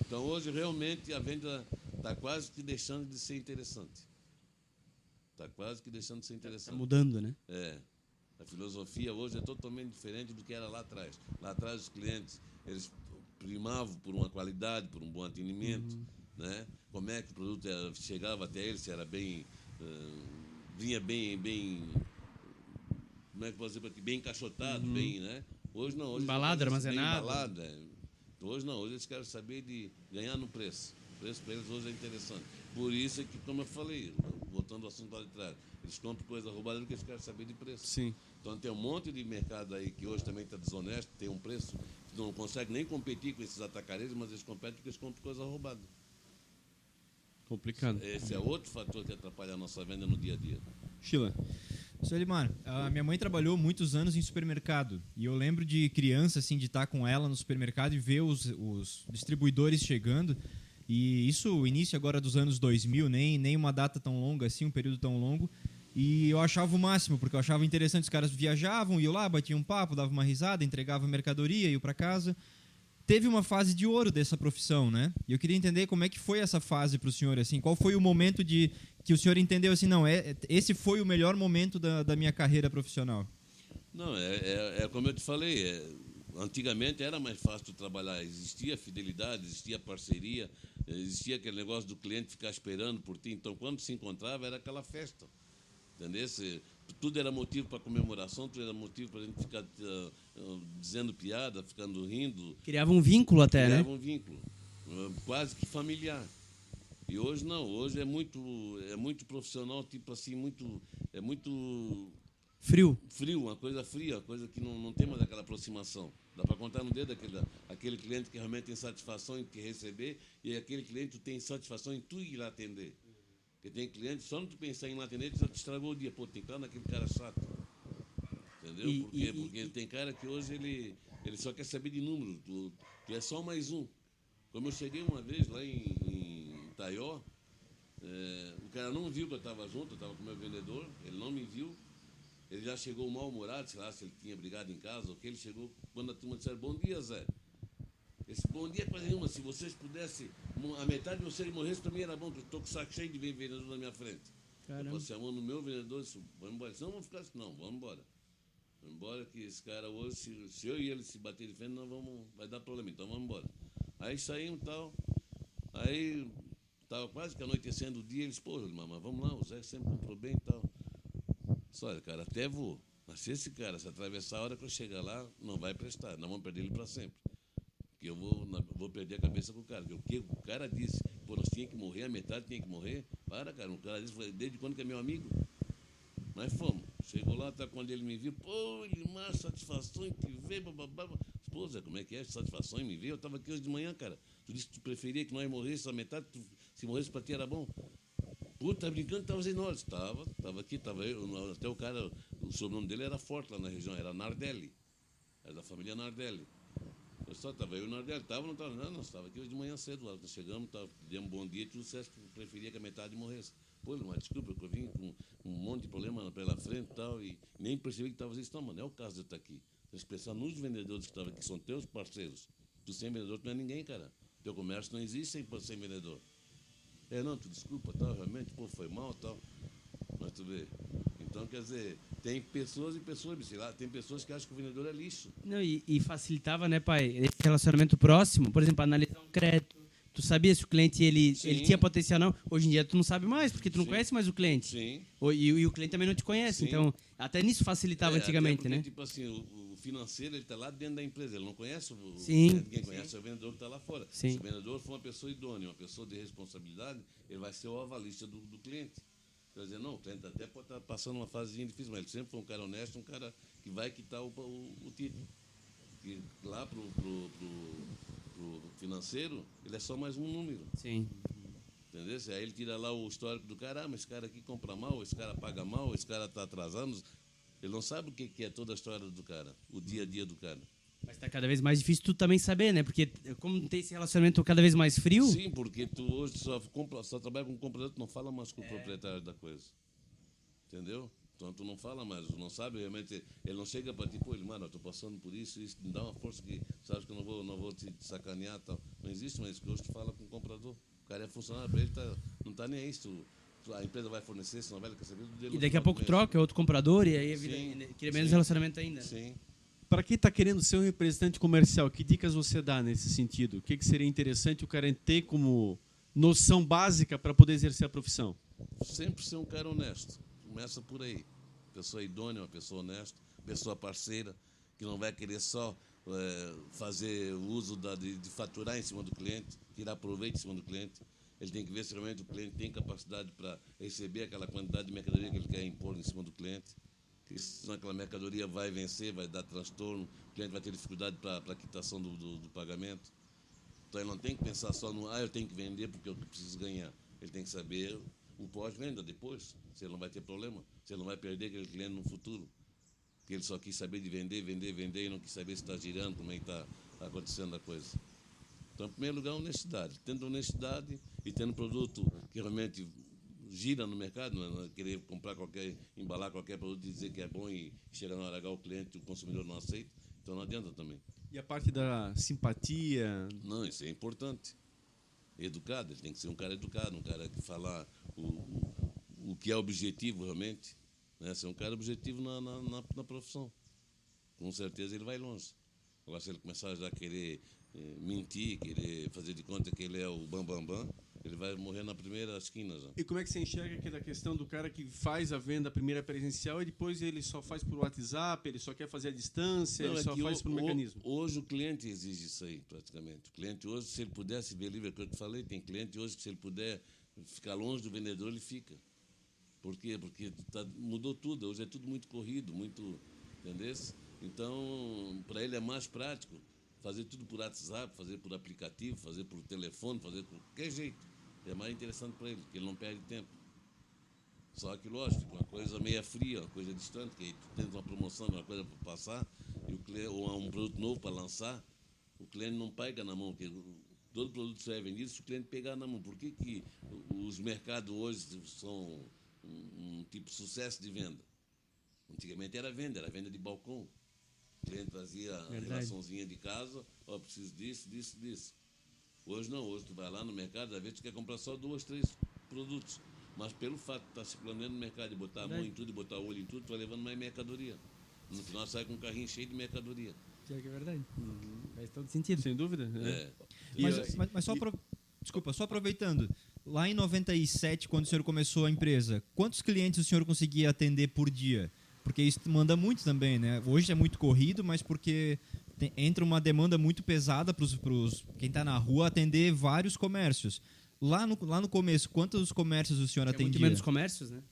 Então hoje realmente a venda está quase que deixando de ser interessante. Está quase que deixando de ser interessante. Está mudando, né? A filosofia hoje é totalmente diferente do que era lá atrás. Lá atrás os clientes, eles primavam por uma qualidade, por um bom atendimento, né? Como é que o produto chegava até eles, se era bem... vinha bem... Como é que posso dizer para ti? Bem encaixotado, bem, né? Hoje não. Hoje embalado, armazenado. Embalado, Hoje não. Hoje eles querem saber de ganhar no preço. O preço para eles hoje é interessante. Por isso é que, como eu falei, voltando ao assunto lá de trás, eles compram coisa roubada porque eles querem saber de preço. Sim. Então tem um monte de mercado aí que hoje também está desonesto, tem um preço, que não consegue nem competir com esses atacarejos, mas eles competem porque eles compram coisa roubada. Complicado. Esse é outro fator que atrapalha a nossa venda no dia a dia. Sheila. Seu Elimar, a minha mãe trabalhou muitos anos em supermercado e eu lembro de criança, assim, de estar com ela no supermercado e ver os distribuidores chegando. E isso, o início agora dos anos 2000, nem uma data tão longa assim, um período tão longo. E eu achava o máximo, porque eu achava interessante. Os caras viajavam, iam lá, batiam um papo, davam uma risada, entregavam mercadoria, iam para casa. Teve uma fase de ouro dessa profissão, né? E eu queria entender como é que foi essa fase para o senhor, assim. Qual foi o momento que o senhor entendeu, assim, não, esse foi o melhor momento da minha carreira profissional? Não, como eu te falei, antigamente era mais fácil trabalhar, existia fidelidade, existia parceria, existia aquele negócio do cliente ficar esperando por ti. Então, quando se encontrava, era aquela festa. Entendeu? Tudo era motivo para comemoração, tudo era motivo para a gente ficar dizendo piada, ficando rindo. Criava um vínculo até, né? Criava um vínculo, quase que familiar. E hoje não, hoje é muito profissional, tipo assim, muito frio, uma coisa fria, uma coisa que não tem mais aquela aproximação. Dá para contar no dedo aquele cliente que realmente tem satisfação em te receber e aquele cliente que tem satisfação em tu ir lá atender. Porque tem cliente, só não tu pensar em lá atender, já te estragou o dia. Pô, tem que estar naquele cara chato. Entendeu? Porque tem cara que hoje ele só quer saber de número. Tu é só mais um. Como eu cheguei uma vez lá em Taió, o cara não viu que eu estava junto, eu estava com o meu vendedor, ele não me viu. Ele já chegou mal-humorado, sei lá se ele tinha brigado em casa ou que ele chegou quando a turma disseram, bom dia, Zé. Esse bom dia é coisa nenhuma, se vocês pudessem, a metade de vocês morresse, para mim era bom, porque eu estou com o saco cheio de ver vendedor na minha frente. Caramba. Eu passei a mão no meu vendedor e disse, vamos embora. Não, vamos ficar assim, não, vamos embora. Vamos embora que esse cara hoje, se eu e ele se bater de frente, vai dar problema, então vamos embora. Aí saímos e tal, aí estava quase que anoitecendo o dia, eles, pô, mas vamos lá, o Zé sempre comprou bem e tal. Disse, olha, cara, até vou, mas se esse cara se atravessar a hora que eu chegar lá, não vai prestar, nós vamos perder ele para sempre. Que eu vou perder a cabeça com o cara. Porque o cara disse, pô, nós tínhamos que morrer, a metade tinha que morrer. Para, cara, o cara disse, desde quando que é meu amigo? Mas fomos. Chegou lá, tá, quando ele me viu, pô, Elimar, satisfação em te ver, bababá. Pô, Zé, como é que é? Satisfação em me ver? Eu estava aqui hoje de manhã, cara. Tu disse que tu preferia que nós morrêssemos a metade, se morresse para ti era bom. Pô, tá brincando, estava em nós. Estava aqui, estava eu, até o cara, o sobrenome dele era forte lá na região, era Nardelli. É da família Nardelli. Eu só estava eu e o Nardelli. Estava ou não estava? Não, nós estava aqui hoje de manhã cedo. Lá. Nós chegamos, demos um bom dia e tu disseste que preferia que a metade morresse. Pô, mas desculpa, eu vim com um monte de problema pela frente e tal, e nem percebi que estava isso. Não, mano, é o caso de eu estar aqui. Tens que pensar nos vendedores que estavam aqui, que são teus parceiros. Tu sem vendedor, tu não é ninguém, cara. Teu comércio não existe sem vendedor. Não, tu desculpa, tal, realmente, pô, foi mal, tal. Mas tu vê. Então, quer dizer, tem pessoas e pessoas, sei lá, tem pessoas que acham que o vendedor é lixo. Não, e facilitava, né, pai, esse relacionamento próximo, por exemplo, analisar um crédito. Tu sabia se o cliente ele tinha potencial ou não. Hoje em dia tu não sabe mais, porque tu não conhece mais o cliente. Sim. E o cliente também não te conhece. Sim. Então, até nisso facilitava antigamente, porque, né? Tipo assim, o financeiro, ele está lá dentro da empresa, ele não conhece o Sim. cliente, quem conhece é o vendedor que está lá fora. Sim. Se o vendedor for uma pessoa idônea, uma pessoa de responsabilidade, ele vai ser o avalista do cliente. Quer dizer, não, o cliente até pode estar passando uma fasezinha difícil, mas ele sempre foi um cara honesto, um cara que vai quitar o título. Que lá pro financeiro, ele é só mais um número. Sim. Entendeu? Aí ele tira lá o histórico do cara, mas esse cara aqui compra mal, esse cara paga mal, esse cara está atrasando. Ele não sabe o que é toda a história do cara, o dia a dia do cara. Mas está cada vez mais difícil tu também saber, né? Porque como tem esse relacionamento cada vez mais frio... Sim, porque tu hoje só trabalha com o comprador, tu não fala mais com o proprietário da coisa. Entendeu? Então tu não fala mais, tu não sabe realmente, ele não chega para ti, pô, ele, mano, eu estou passando por isso, me dá uma força que sabes que eu não vou te sacanear e tal. Não existe mais isso, que hoje tu fala com o comprador. O cara é funcionário, para ele não está nem aí, a empresa vai fornecer, se não vai, ele quer saber do dele. E daqui a pouco troca, é outro comprador, e aí a vida cria menos relacionamento ainda. Sim. Para quem está querendo ser um representante comercial, que dicas você dá nesse sentido? O que seria interessante o cara ter como noção básica para poder exercer a profissão? Sempre ser um cara honesto. Começa por aí. Pessoa idônea, uma pessoa honesta, pessoa parceira, que não vai querer só fazer uso de faturar em cima do cliente, tirar proveito em cima do cliente. Ele tem que ver se realmente o cliente tem capacidade para receber aquela quantidade de mercadoria que ele quer impor em cima do cliente. Senão aquela mercadoria vai vencer, vai dar transtorno, o cliente vai ter dificuldade para a quitação do pagamento. Então ele não tem que pensar só no, eu tenho que vender porque eu preciso ganhar. Ele tem que saber o pós-venda depois, se ele não vai ter problema, se ele não vai perder aquele cliente no futuro. Porque ele só quis saber de vender e não quis saber se está girando, como é que está acontecendo a coisa. Então, em primeiro lugar, honestidade. Tendo honestidade e tendo produto que realmente gira no mercado, não é querer embalar qualquer produto e dizer que é bom e chega na hora H o cliente, o consumidor não aceita, então não adianta também. E a parte da simpatia? Não, isso é importante. Educado, ele tem que ser um cara educado, um cara que fala o que é objetivo realmente, né? Ser um cara objetivo na profissão. Com certeza ele vai longe. Agora, se ele começar já a querer mentir, querer fazer de conta que ele é o bam, ele vai morrer na primeira esquina já. E como é que você enxerga aquela questão do cara que faz a venda primeira presencial e depois ele só faz por WhatsApp, ele só quer fazer à distância, ele só faz por mecanismo? Hoje o cliente exige isso aí, praticamente. O cliente hoje, se ele pudesse ver livre, é o que eu te falei, tem cliente hoje que se ele puder ficar longe do vendedor, ele fica. Por quê? Porque mudou tudo, hoje é tudo muito corrido, muito, entendeu? Então, para ele é mais prático fazer tudo por WhatsApp, fazer por aplicativo, fazer por telefone, fazer por qualquer jeito. É mais interessante para ele, porque ele não perde tempo. Só que, lógico, uma coisa meio fria, uma coisa distante, que tu tens uma promoção, uma coisa para passar, e o cliente, ou um produto novo para lançar, o cliente não pega na mão, porque todo produto só é vendido se o cliente pegar na mão. Por que os mercados hoje são um tipo de sucesso de venda? Antigamente era venda de balcão. O cliente trazia a relaçãozinha de casa, preciso disso. Hoje não, hoje tu vai lá no mercado, às vezes tu quer comprar só 2, 3 produtos. Mas pelo fato de estar circulando dentro do mercado e botar a mão em tudo e botar o olho em tudo, tu vai levando mais mercadoria. No final sai com um carrinho cheio de mercadoria. Que é verdade. Faz todo sentido. Sem dúvida. Mas só aproveitando, lá em 97, quando o senhor começou a empresa, quantos clientes o senhor conseguia atender por dia? Porque isso manda muito também, né? Hoje é muito corrido, mas porque entra uma demanda muito pesada para quem está na rua atender vários comércios. Lá no começo, quantos comércios o senhor atendia? Muito menos comércios, né?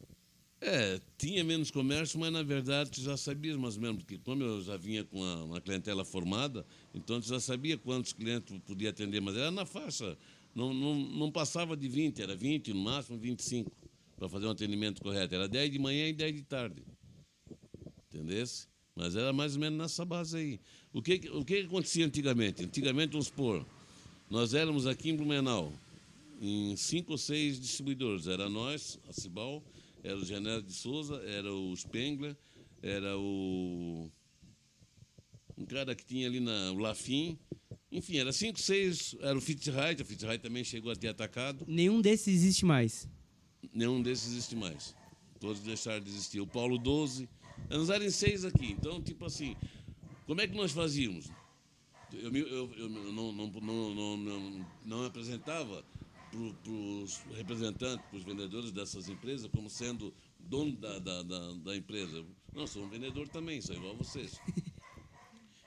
Tinha menos comércio, mas na verdade tu já sabias mais ou menos, porque como eu já vinha com uma clientela formada, então tu já sabia quantos clientes podia atender, mas era na faixa, não passava de 20, era 20, no máximo 25, para fazer um atendimento correto. Era 10 de manhã e 10 de tarde. Entendesse? Mas era mais ou menos nessa base aí. O que acontecia antigamente? Antigamente, vamos supor, nós éramos aqui em Blumenau, em 5 ou 6 distribuidores. Era nós, a Cibal, era o Genésio de Souza, era o Spengler, era um cara que tinha ali o Lafim. Enfim, era 5, 6, era o Fitzreit. O Fitzreit também chegou a ter atacado. Nenhum desses existe mais. Nenhum desses existe mais. Todos deixaram de existir. O Paulo 12. Nós éramos 6 aqui. Então, tipo assim, como é que nós fazíamos? Eu não apresentava para os representantes, para os vendedores dessas empresas, como sendo dono da empresa. Não, sou um vendedor também, sou igual a vocês.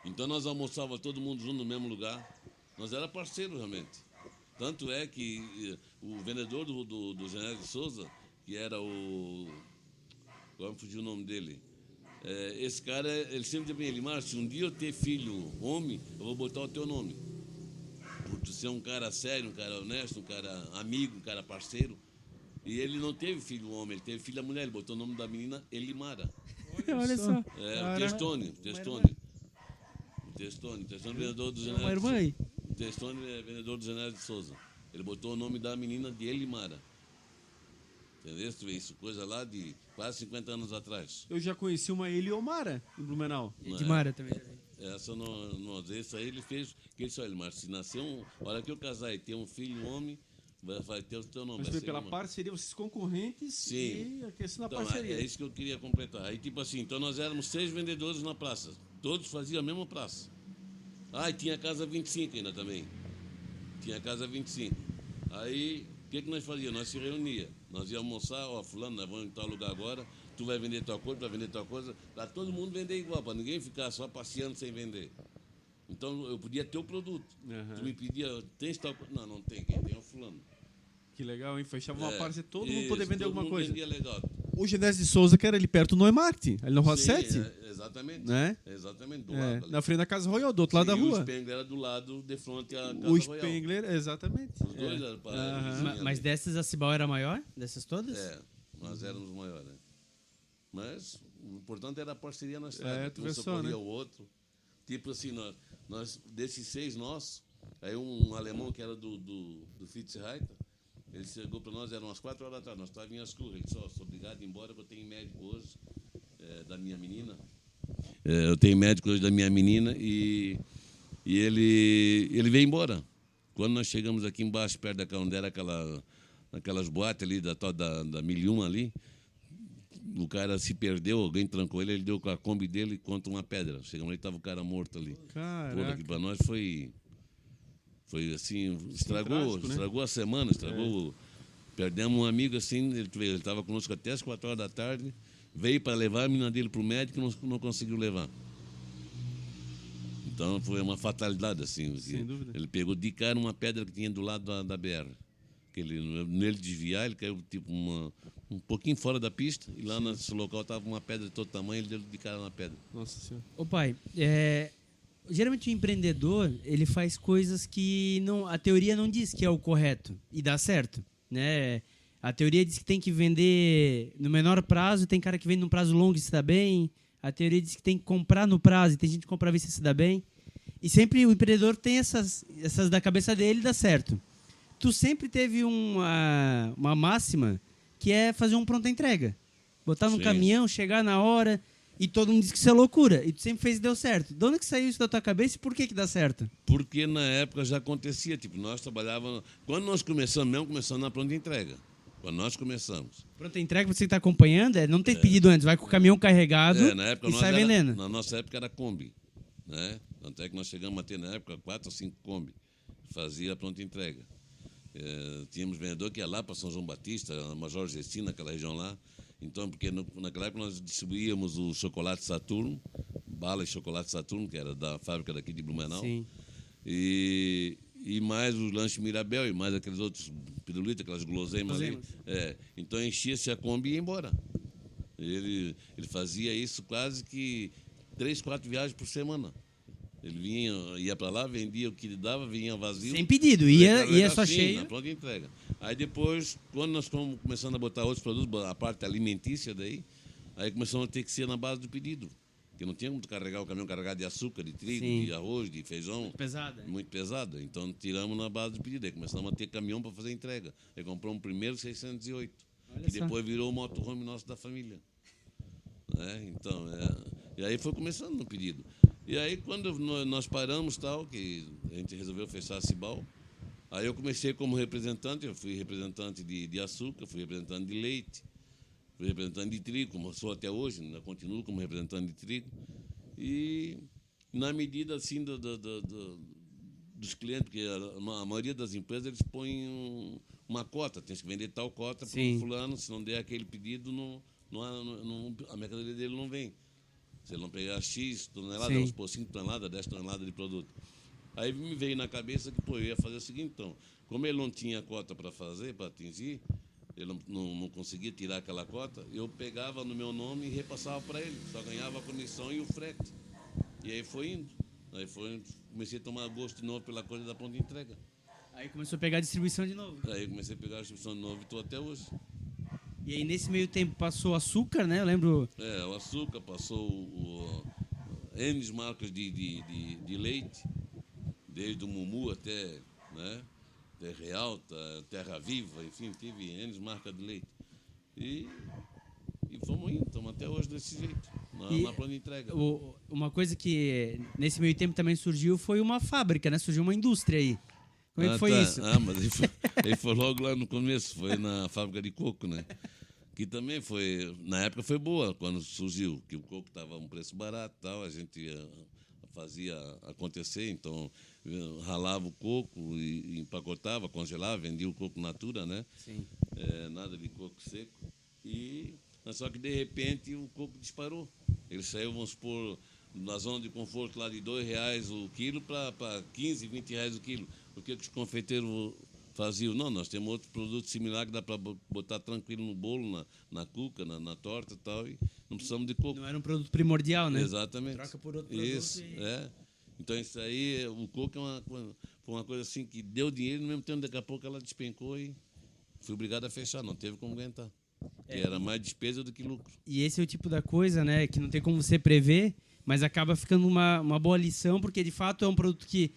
Então, nós almoçávamos todo mundo junto no mesmo lugar. Nós era parceiro, realmente. Tanto é que o vendedor do Genésio de Souza, que era o... Agora me fugiu o nome dele. Esse cara, ele sempre dizia para mim, Elimar, se um dia eu ter filho homem, eu vou botar o teu nome. Por tu ser um cara sério, um cara honesto, um cara amigo, um cara parceiro. E ele não teve filho homem, ele teve filha mulher. Ele botou o nome da menina Elimara. Olha só. O Testone, vendedor do Uma Genésio. irmã aí. O Testone é vendedor do Genésio de Souza. Ele botou o nome da menina de Elimara. Entendeu? Tu vê isso, coisa lá de quase 50 anos atrás. Eu já conheci uma Eliomara em Blumenau. Edmara também. Essa não, esse aí ele fez, que ele só, Elimar, se nascer a hora que eu casar e ter um filho homem, vai ter o teu nome. Mas vai ser pela Elimar. parceria, vocês concorrentes. Sim. E a questão da Então, parceria. é isso que eu queria completar. Aí, tipo assim, então nós éramos 6 vendedores na praça. Todos faziam a mesma praça. E tinha a casa 25 ainda também. Tinha a casa 25. Aí, o que nós fazíamos? Nós se reunia. Nós íamos almoçar, fulano, nós vamos em tal lugar agora, tu vai vender tua coisa, tu vai vender tua coisa, para todo mundo vender igual, para ninguém ficar só passeando sem vender. Então, eu podia ter o produto. Uhum. Tu me pedia, tem tal coisa? Não tem, quem tem é o fulano. Que legal, hein? Fechava uma parceria, todo mundo poder vender todo alguma mundo coisa. vendia legal. O Genésio de Souza, que era ali perto do Neumarkt, ali na Rua Sim, 7. Exatamente. Né? Exatamente, do lado ali. Na frente da Casa Royal, do outro lado da E rua. o Spengler era do lado, de frente à Casa O Royal. Spengler, exatamente. Os dois eram para Mas dessas a Cibal era maior? Dessas todas? Nós éramos maiores. Né? Mas o importante era a parceria na estrada. Tu Um vê só, socorria né? o outro. Tipo assim, nós desses 6 nós, aí um alemão que era do Fitzreiter, ele chegou para nós, eram umas 4 horas da tarde, nós estávamos em Ascurra. Ele disse, sou obrigado a ir embora, porque eu tenho médico hoje da minha menina. Eu tenho médico hoje da minha menina e ele veio embora. Quando nós chegamos aqui embaixo, perto da onde era aquelas boates ali, da 1001 ali, o cara se perdeu, alguém trancou ele deu com a Kombi dele contra uma pedra. Chegamos lá e estava o cara morto ali. Caraca. Aqui para nós foi assim, trágico, né? estragou a semana, perdemos um amigo assim, ele estava conosco até as 4 horas da tarde, veio para levar a menina dele para o médico e não conseguiu levar. Então foi uma fatalidade assim. Sem dúvida. Ele pegou de cara uma pedra que tinha do lado da BR. Que nele desviar, ele caiu tipo um pouquinho fora da pista e lá nesse local estava uma pedra de todo tamanho, ele deu de cara na pedra. Nossa Senhora. Ô pai, geralmente o empreendedor, ele faz coisas que a teoria não diz que é o correto e dá certo, né? A teoria diz que tem que vender no menor prazo, tem cara que vende num prazo longo e se dá bem. A teoria diz que tem que comprar no prazo e tem gente que compra à vista e se dá bem. E sempre o empreendedor tem essas da cabeça dele e dá certo. Tu sempre teve uma máxima que é fazer um pronta entrega. Botar no Sim. caminhão, chegar na hora, e todo mundo diz que isso é loucura. E tu sempre fez e deu certo. De onde que saiu isso da tua cabeça e por que dá certo? Porque na época já acontecia, tipo, nós trabalhávamos... Quando nós começamos na pronta entrega. Quando nós começamos. Pronta entrega, você que está acompanhando, não tem pedido antes. Vai com o caminhão carregado Na época e sai vendendo. Na nossa época era Kombi. Né? Tanto é que nós chegamos a ter na época 4 ou 5 Kombi. Fazia a pronta entrega. Tínhamos vendedor que ia lá para São João Batista, a Major Gestina, aquela região lá. Então, porque naquela época nós distribuíamos o chocolate Saturno, bala e chocolate Saturno, que era da fábrica daqui de Blumenau. Sim. E mais o lanche Mirabel e mais aqueles outros pirulitos, aquelas guloseimas ali. Então enchia-se a Kombi e ia embora. Ele fazia isso quase que 3, 4 viagens por semana. Ele ia para lá, vendia o que ele dava, vinha vazio. Sem pedido, ia só sim, cheio. na pronta entrega. Aí depois, quando nós fomos começando a botar outros produtos, a parte alimentícia daí, aí começamos a ter que ser na base do pedido. porque não tinha como carregar o caminhão carregado de açúcar, de trigo, Sim. de arroz, de feijão. Muito pesada. Muito pesado. Então, tiramos na base do pedido. Aí começamos a ter caminhão para fazer entrega. Aí compramos o primeiro 608, Olha que só. depois virou o motorhome nosso da família. Então, e aí foi começando no pedido. E aí, quando nós paramos, tal, que a gente resolveu fechar a Cibal, aí eu comecei como representante. Eu fui representante de açúcar, fui representante de leite, fui representante de trigo, como eu sou até hoje, ainda continuo como representante de trigo. E na medida assim dos clientes, porque a maioria das empresas eles põem uma cota, tem que vender tal cota para o fulano, se não der aquele pedido, a mercadoria dele não vem. Se ele não pegar X toneladas, vamos supor 5 toneladas, 10 toneladas de produto. Aí me veio na cabeça que eu ia fazer o seguinte, então, como ele não tinha cota para fazer, para atingir, ele não conseguia tirar aquela cota, eu pegava no meu nome e repassava para ele, só ganhava a comissão e o frete. E aí foi indo. Comecei a tomar gosto de novo pela coisa da ponta de entrega. Aí começou a pegar a distribuição de novo. Aí comecei a pegar a distribuição de novo e estou até hoje. E aí nesse meio tempo passou açúcar, né? Eu lembro... O açúcar, passou N marcas de leite, desde o Mumu até, né, Terra Alta, Terra Viva, enfim, tive N marcas de leite. E fomos indo, estamos até hoje desse jeito, na plana de entrega. Uma coisa que nesse meio tempo também surgiu foi uma fábrica, né? Surgiu uma indústria aí. Como é que foi isso? Mas ele foi logo lá no começo, foi na fábrica de coco, né? Que também foi, na época foi boa quando surgiu, que o coco estava a um preço barato e tal, a gente fazia acontecer, então ralava o coco e empacotava, congelava, vendia o coco natura, né? Sim. Nada de coco seco. Mas só que de repente o coco disparou. Ele saiu, vamos supor, na zona de conforto lá de R$2 o quilo para 15, R$20 o quilo. O que os confeiteiros faziam? Não, nós temos outro produto similar que dá para botar tranquilo no bolo, na cuca, na torta e tal, e não precisamos de coco. Não era um produto primordial, né? Exatamente. Troca por outro produto. Isso, Então isso aí, o coco foi uma coisa assim que deu dinheiro, no mesmo tempo daqui a pouco ela despencou e fui obrigado a fechar, não teve como aguentar. Que era mais despesa do que lucro. E esse é o tipo da coisa, né, que não tem como você prever, mas acaba ficando uma boa lição, porque de fato é um produto que...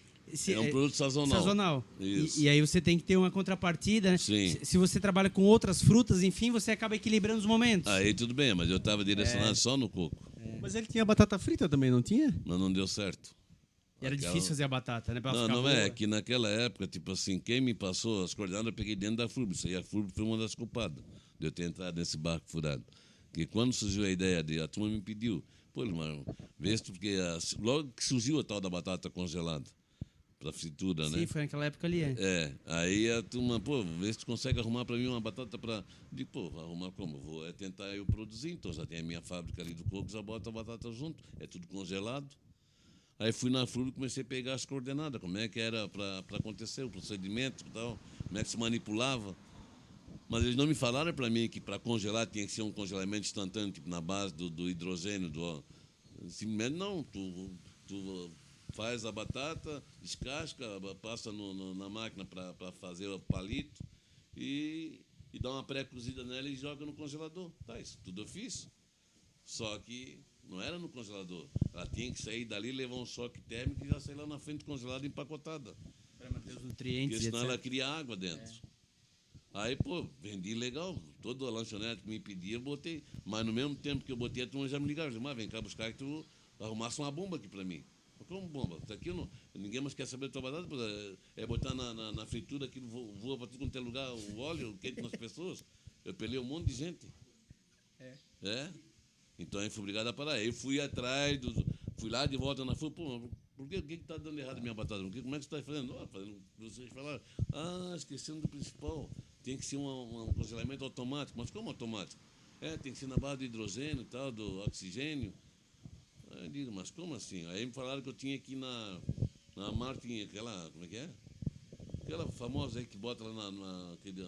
É um produto sazonal. Isso. E aí você tem que ter uma contrapartida, né? Sim. Se você trabalha com outras frutas, enfim, você acaba equilibrando os momentos. Aí tudo bem, mas eu estava direcionado só no coco. Mas ele tinha batata frita também, não tinha? Mas não deu certo. E era difícil fazer a batata, né? Pra ela ficar Não boa. é que naquela época, tipo assim, quem me passou as coordenadas eu peguei dentro da FURB. Isso aí a FURB foi uma das culpadas de eu ter entrado nesse barco furado. Porque quando surgiu a ideia a turma me pediu, pô, irmão, vê se porque logo que surgiu a tal da batata congelada, para fritura, né? Sim, foi naquela época ali, Aí a turma, pô, vê se tu consegue arrumar para mim uma batata para... Digo, pô, arrumar como? Vou tentar eu produzir, então já tem a minha fábrica ali do coco, já bota a batata junto, é tudo congelado. Aí fui na FURB e comecei a pegar as coordenadas, como é que era para acontecer, o procedimento e tal, como é que se manipulava. Mas eles não me falaram para mim que para congelar tinha que ser um congelamento instantâneo, tipo na base do hidrogênio. Simplesmente não, tu faz a batata, descasca, passa na máquina para fazer o palito e dá uma pré-cozida nela e joga no congelador. Tá, isso tudo eu fiz. Só que não era no congelador. Ela tinha que sair dali, levar um choque térmico e já sair lá na frente congelada e empacotada. Para manter os nutrientes, Porque senão etc. ela cria água dentro. Aí, pô, vendi legal. Toda a lanchonete que me pedia, eu botei. Mas no mesmo tempo que eu botei, a turma já me ligava. Mas vem cá buscar que tu arrumasse uma bomba aqui para mim. Como bomba? Tá aqui, ninguém mais quer saber da tua batata. É botar na fritura, aquilo voa para tudo quanto é lugar, o óleo quente nas pessoas. Eu pelei um monte de gente. Então aí fui obrigado a parar. Aí fui atrás, fui lá de volta na FURB. Pô, por que está dando errado a minha batata? Como é que você está fazendo? Fazendo, vocês falaram, esquecendo do principal. Tem que ser um congelamento automático. Mas como automático? Tem que ser na base do hidrogênio e tal, do oxigênio. Aí eu digo, mas como assim? Aí me falaram que eu tinha que ir na Martin, aquela, como é que é? Aquela famosa aí que bota lá aquele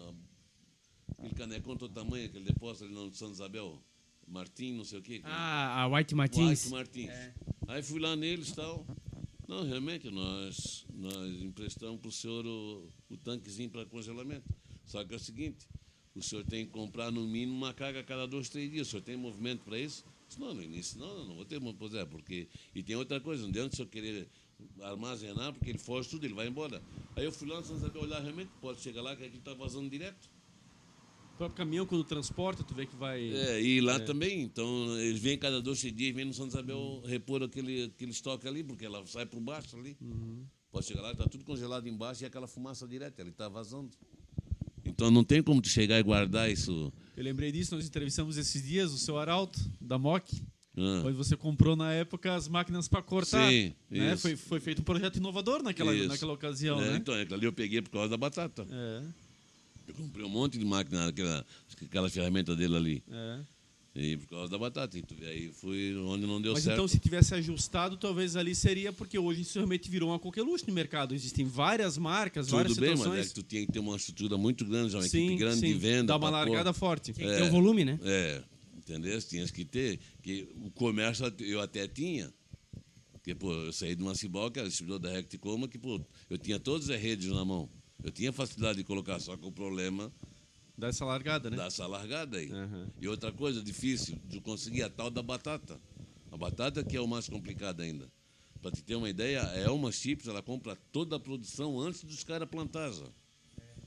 canecão todo tamanho, aquele depósito ali no Santa Isabel. Martin, não sei o quê. A White Martins. White Martins. Aí fui lá neles e tal. Não, realmente, nós emprestamos para o senhor o tanquezinho para congelamento. Só que é o seguinte, o senhor tem que comprar no mínimo uma carga a cada 2, 3 dias. O senhor tem movimento para isso? Não, no início, não vou ter, pois é, porque... E tem outra coisa, não adianta se eu querer armazenar, porque ele foge tudo, ele vai embora. Aí eu fui lá sem saber olhar realmente, pode chegar lá que aqui está vazando direto. O próprio caminhão, quando transporta, tu vê que vai... E lá também, então eles vêm cada 2 dias, vêm no São Isabel repor aquele estoque ali, porque ela sai por baixo ali. Pode chegar lá, está tudo congelado embaixo e aquela fumaça direta, ele está vazando. Então não tem como tu chegar e guardar isso. Eu lembrei disso, nós entrevistamos esses dias o seu Arauto, da MOC, Ah. onde você comprou na época as máquinas para cortar. Sim, né? isso. Foi feito um projeto inovador naquela ocasião, né? Então, aquilo ali eu peguei por causa da batata. Eu comprei um monte de máquina, aquela ferramenta dele ali. E por causa da batata. E aí fui onde não deu Mas certo. então, se tivesse ajustado, talvez ali seria, porque hoje isso realmente virou uma coqueluche no mercado. Existem várias marcas, várias Tudo bem, situações. mas é que tu tinha que ter uma estrutura muito grande, já uma Sim, equipe grande sim, de venda. dá uma pra pôr. largada forte. Tem que ter um volume, né? Entendeu? Tinhas que ter. Que o comércio eu até tinha. Porque, pô, eu saí de uma Cibal, que era distribuidor da Recticoma, que, pô, eu tinha todas as redes na mão. Eu tinha facilidade de colocar, só que o problema Dá essa largada, né? dá essa largada aí. Uhum. E outra coisa difícil de conseguir a tal da batata. A batata que é o mais complicado ainda. Para te ter uma ideia, a Elma Chips, ela compra toda a produção antes dos caras plantar já.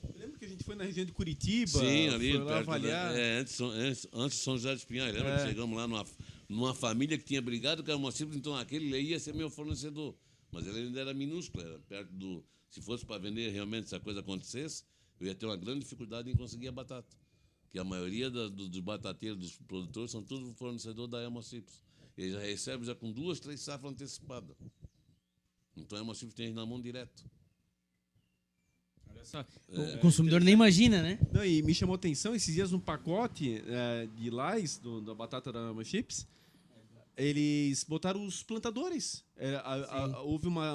Eu lembro que a gente foi na região de Curitiba, Sim, ali foi lá perto avaliar. antes de São José dos Pinhais. Lembra que chegamos lá numa família que tinha brigado com a Elma Chips, então aquele ia ser meu fornecedor. Mas ele ainda era minúsculo, era perto do... Se fosse para vender realmente, se a coisa acontecesse, eu ia ter uma grande dificuldade em conseguir a batata. Porque a maioria dos batateiros, dos produtores, são todos fornecedor da Elma Chips. Eles já recebem já com 2, 3 safras antecipadas. Então a Elma Chips tem na mão direto. Olha só. O consumidor nem imagina, né? Não, e me chamou atenção, esses dias no pacote de Lais, da batata da Elma Chips, eles botaram os plantadores. Houve uma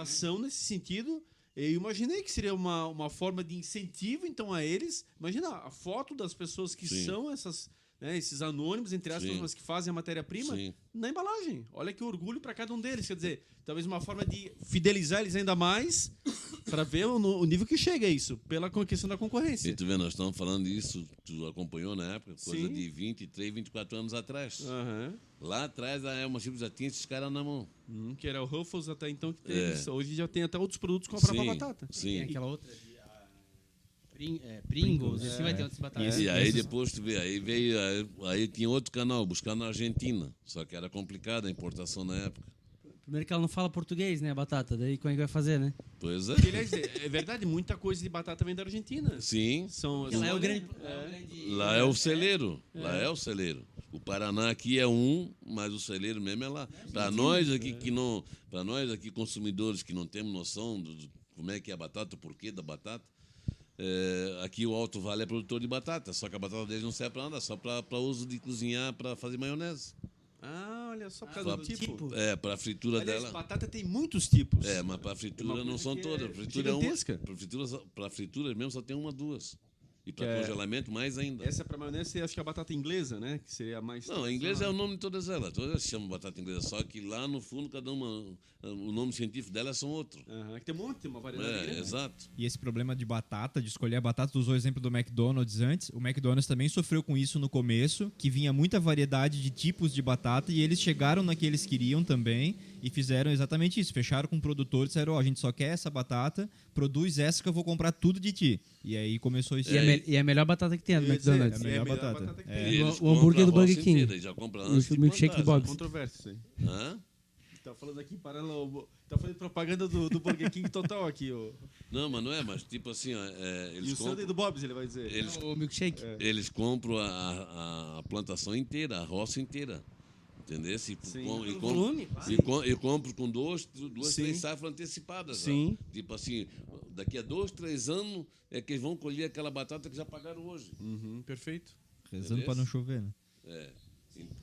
ação nesse sentido. Eu imaginei que seria uma forma de incentivo, então, a eles. Imagina a foto das pessoas que Sim. são esses anônimos, entre aspas, Sim. mas que fazem a matéria-prima Sim. na embalagem. Olha que orgulho para cada um deles. Quer dizer, talvez uma forma de fidelizar eles ainda mais para ver o nível que chega isso, pela questão da concorrência. E tu vê, nós estamos falando disso, tu acompanhou na época, coisa Sim. de 23, 24 anos atrás. Aham. Lá atrás a Elma Chips já tinha esses caras na mão. Que era o Ruffles até então que teve. Hoje já tem até outros produtos com a própria batata. Tem Sim. aquela outra de Pringles, assim vai ter outras batatas. E aí depois tu vê, aí tinha outro canal, buscar na Argentina. Só que era complicado a importação na época. Primeiro que ela não fala português, né, a batata. Daí como é que vai fazer, né? Pois é. Porque, aliás, é verdade, muita coisa de batata vem da Argentina. Sim. Lá é o grande... Lá é o celeiro. Lá é o celeiro. O Paraná aqui é mas o celeiro mesmo é lá. Para nós aqui para nós aqui consumidores que não temos noção de como é que é a batata, o porquê da batata, aqui o Alto Vale é produtor de batata, só que a batata deles não serve para nada, só para uso de cozinhar para fazer maionese. Ah, olha só, por causa do tipo. Para a fritura Aliás, dela. batata tem muitos tipos. Mas para a fritura Uma não coisa são que todas. é Fritura gigantesca. Para fritura mesmo só tem 1, 2. E Que para é- congelamento mais ainda. Essa para maionese, acho que é a batata inglesa, né? Que seria a mais... Não, em inglês é o nome de todas elas. Todas se chamam batata inglesa, só que lá no fundo cada uma, o nome científico delas são outro. Aham, que tem um monte, tem uma variedade grande. Exato. E esse problema de batata, de escolher a batata, tu usou o exemplo do McDonald's antes. O McDonald's também sofreu com isso no começo, que vinha muita variedade de tipos de batata e eles chegaram na que eles queriam também e fizeram exatamente isso. Fecharam com o produtor e disseram, a gente só quer essa batata, produz essa que eu vou comprar tudo de ti. E aí começou isso. E é a melhor batata que tem, a do Eu ia dizer, McDonald's. É a melhor batata. que É. tem. E eles o hambúrguer compram do a roça Burger King. inteira, e já compram antes E o de milkshake plantar, do Bob's. Controvérsia isso aí. Hã? Tá falando aqui, tá fazendo propaganda do Burger King total aqui. Não, mas não é, mas tipo assim, ó, E eles o Sunday compram, do Bob's, ele vai dizer. O milkshake. eles compram a plantação inteira, a roça inteira. Entendeu? Sim. E Volume, compram e compro com duas, Sim. 3 safras antecipadas. Sim. Ó. Tipo assim, daqui a 2, 3 anos é que eles vão colher aquela batata que já pagaram hoje. Uhum, perfeito. Rezando para não chover, né?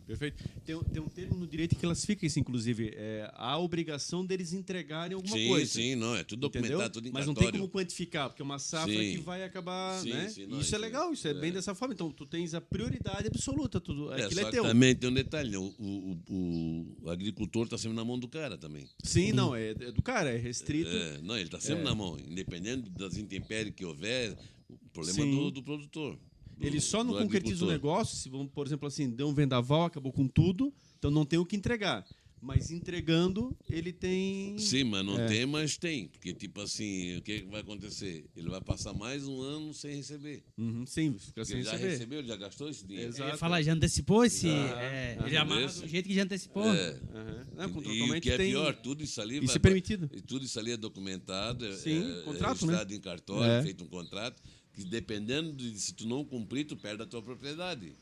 Perfeito. Tem um termo no direito que classifica isso, inclusive. A obrigação deles entregarem alguma coisa. Sim, não, é tudo Entendeu? documentado, tudo em Mas não cartório. tem como quantificar, porque é uma safra Sim. que vai acabar, Sim, né? sim, não, Isso é isso legal, isso é bem dessa forma. Então, tu tens a prioridade absoluta, tudo, aquilo só é que teu. também tem um detalhe, né? O agricultor está sempre na mão do cara também. Sim, não, é do cara, é restrito. Não, ele está sempre na mão, independente das intempéries que houver, o problema Sim. do produtor. Ele só não do concretiza o agricultor. negócio, se vamos, por exemplo, assim, deu um vendaval, acabou com tudo, então não tem o que entregar. Mas entregando, ele tem... Sim, mas não tem, mas tem. Porque, tipo assim, o que vai acontecer? Ele vai passar mais um ano sem receber. Uhum, sim, fica Porque sem ele já receber. recebeu, ele já gastou esse dinheiro. Exato. Eu ia falar, já antecipou esse. Ele já amarra Beleza. do jeito que já antecipou. Uhum. Não, E o contratualmente que é tem... pior, tudo isso ali Isso é permitido. tudo isso ali é documentado, Sim, contrato, registrado em cartório, É. feito um contrato, que dependendo de se tu não cumprir, tu perde a tua propriedade.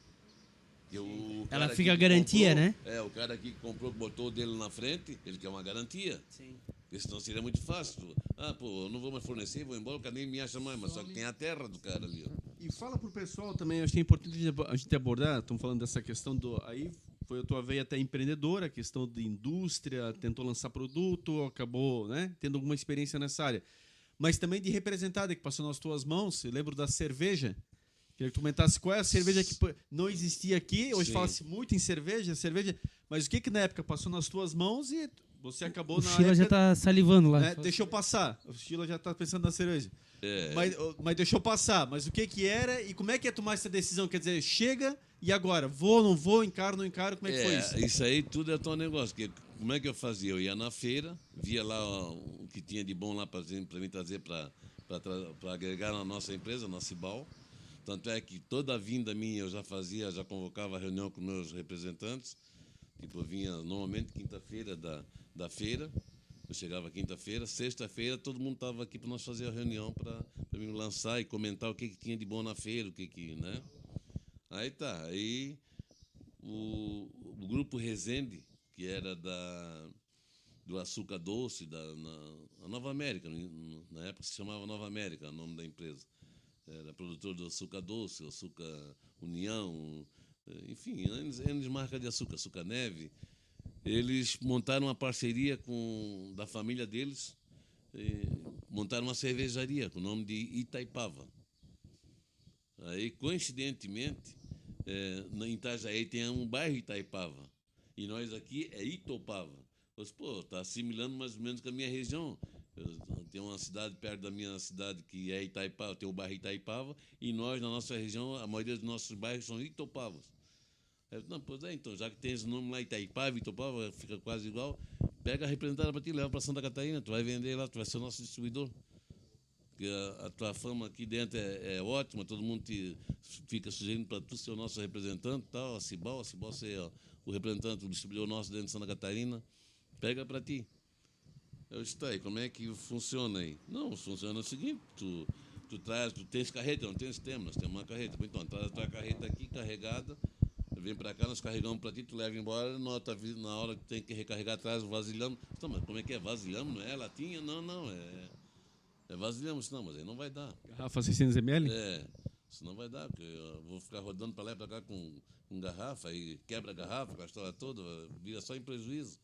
Que o Ela cara fica aqui a que garantia, comprou, né? É, o cara aqui que comprou, que botou o dele na frente, ele quer uma garantia. Sim. Porque senão seria muito fácil. Pô, eu não vou mais fornecer, vou embora, o cara nem me acha mais, mas só que tem a terra do cara ali, ó. E fala pro pessoal também, acho que é importante a gente abordar, estamos falando dessa questão do... Aí foi a tua veia até empreendedora, a questão de indústria, tentou lançar produto, acabou, né, tendo alguma experiência nessa área. Mas também de representada, que passou nas tuas mãos, eu lembro da cerveja. Queria que tu comentasse qual é a cerveja que não existia aqui, hoje Sim. fala-se muito em cerveja, mas o que na época passou nas tuas mãos e você acabou O na Sheila já época, tá salivando lá. né, deixou passar. O Sheila já tá pensando na cerveja. É. Mas deixou passar. Mas o que era e como é que é tomar essa decisão? Quer dizer, chega e agora? Vou, não vou, encaro, não encaro? Como é que foi isso? Isso aí tudo é teu negócio. Como é que eu fazia? Eu ia na feira, via lá o que tinha de bom lá para mim trazer para agregar na nossa empresa, na Cibal. Tanto é que toda a vinda minha eu já fazia, já convocava reunião com meus representantes. Tipo, eu vinha normalmente quinta-feira da feira. Eu chegava quinta-feira, sexta-feira todo mundo estava aqui para nós fazer a reunião para me lançar e comentar o que tinha de bom na feira, né? Aí tá, aí o grupo Resende, que era do açúcar doce, na Nova América, na época se chamava Nova América, o nome da empresa. Era produtor do açúcar doce, açúcar União, enfim, N marcas de açúcar, açúcar neve. Eles montaram uma parceria da família deles, montaram uma cervejaria com o nome de Itaipava. Aí, coincidentemente, em Itajaí tem um bairro Itaipava, e nós aqui é Itopava. Eu disse, pô, está assimilando mais ou menos com a minha região. Tem uma cidade perto da minha cidade que é Itaipava, tem o bairro Itaipava, e nós, na nossa região, a maioria dos nossos bairros são Itopavas. Eu, não, pois é, então, já que tem esse nome lá, Itaipava, Itopava, fica quase igual, pega a representada para ti, leva para Santa Catarina, tu vai vender lá, tu vai ser o nosso distribuidor. Porque a tua fama aqui dentro é ótima, todo mundo fica sugerindo para tu ser o nosso representante, tal, a Cibal ser o representante, o distribuidor nosso dentro de Santa Catarina, pega para ti. Eu disse, tá aí, como é que funciona aí? Não, funciona o seguinte, tu tens carreta, não tens tema, nós temos uma carreta. Então, traz a tua carreta aqui carregada, vem para cá, nós carregamos para ti, tu leva embora, na hora que tem que recarregar atrás, vasilhamos. Então, mas como é que é? Vasilhamos, não é latinha? Não, é vasilhamos, não, mas aí não vai dar. Garrafa 600 ml? Isso não vai dar, porque eu vou ficar rodando para lá e para cá com garrafa, aí quebra a garrafa, com a história toda, vira só em prejuízo.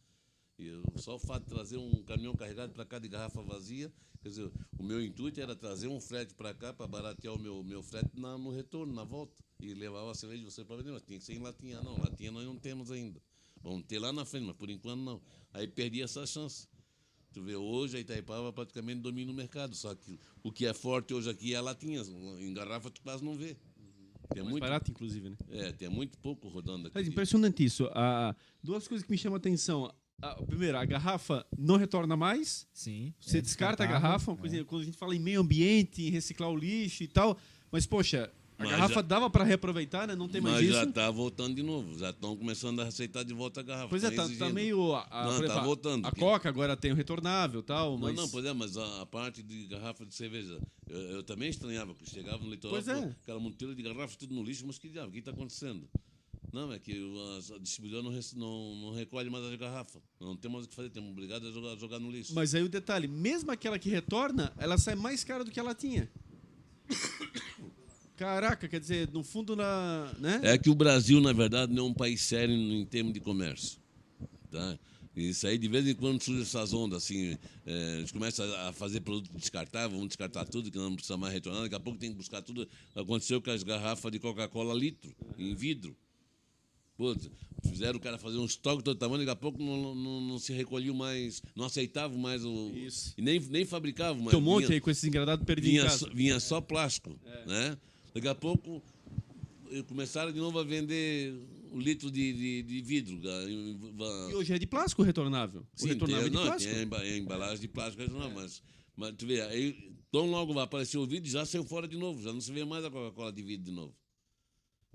E só o fato de trazer um caminhão carregado para cá de garrafa vazia, quer dizer, o meu intuito era trazer um frete para cá para baratear o meu frete no retorno, na volta, e levar a cerveja de você para vender, mas tinha que ser em latinha, não, latinha nós não temos ainda. Vamos ter lá na frente, mas por enquanto não. Aí perdi essa chance. Tu vê, hoje a Itaipava praticamente domina o mercado, só que o que é forte hoje aqui é a latinha, em garrafa tu quase não vê. Tem Mais barato, inclusive, né? Tem muito pouco rodando aqui. Mas impressionante isso. Duas coisas que me chamam a atenção. Primeiro, a garrafa não retorna mais. Sim. Você descarta a garrafa. Quando a gente fala em meio ambiente, em reciclar o lixo e tal. Mas, poxa, a garrafa dava para reaproveitar, né? Não tem mais mas isso. já está voltando de novo. Já estão começando a aceitar de volta a garrafa. Pois é, tá meio... Não, tá voltando. A Coca agora tem o retornável e tal. Não, Mas... pois é, mas a parte de garrafa de cerveja, eu também estranhava, porque chegava no litoral, Pois é. aquela monteira de garrafas tudo no lixo, mas que diabo, o que está acontecendo? Não, é que a distribuidora não recolhe mais as garrafas. Não tem mais o que fazer, temos obrigado a jogar no lixo. Mas aí o detalhe, mesmo aquela que retorna, ela sai mais cara do que ela tinha. Caraca, quer dizer, no fundo, né? É que o Brasil, na verdade, não é um país sério em termos de comércio. Tá? Isso aí, de vez em quando, surge essas ondas, assim, a gente começa a fazer produto descartável, vamos descartar tudo, que não precisa mais retornar, daqui a pouco tem que buscar tudo. Aconteceu com as garrafas de Coca-Cola litro, em vidro. Pô, fizeram o cara fazer um estoque de todo tamanho, daqui a pouco não se recolhiam mais, não aceitavam mais Isso. e nem fabricavam mais. Tem um monte aí com esses engradados perdidos em casa. Vinha só plástico, né? Daqui a pouco começaram de novo a vender um litro de vidro. E hoje é de plástico retornável. O Sim, retornável é de não, plástico. tem embalagem de plástico retornável, mas tu vê, aí tão logo vai aparecer o vidro, já saiu fora de novo, já não se vê mais a Coca-Cola de vidro de novo.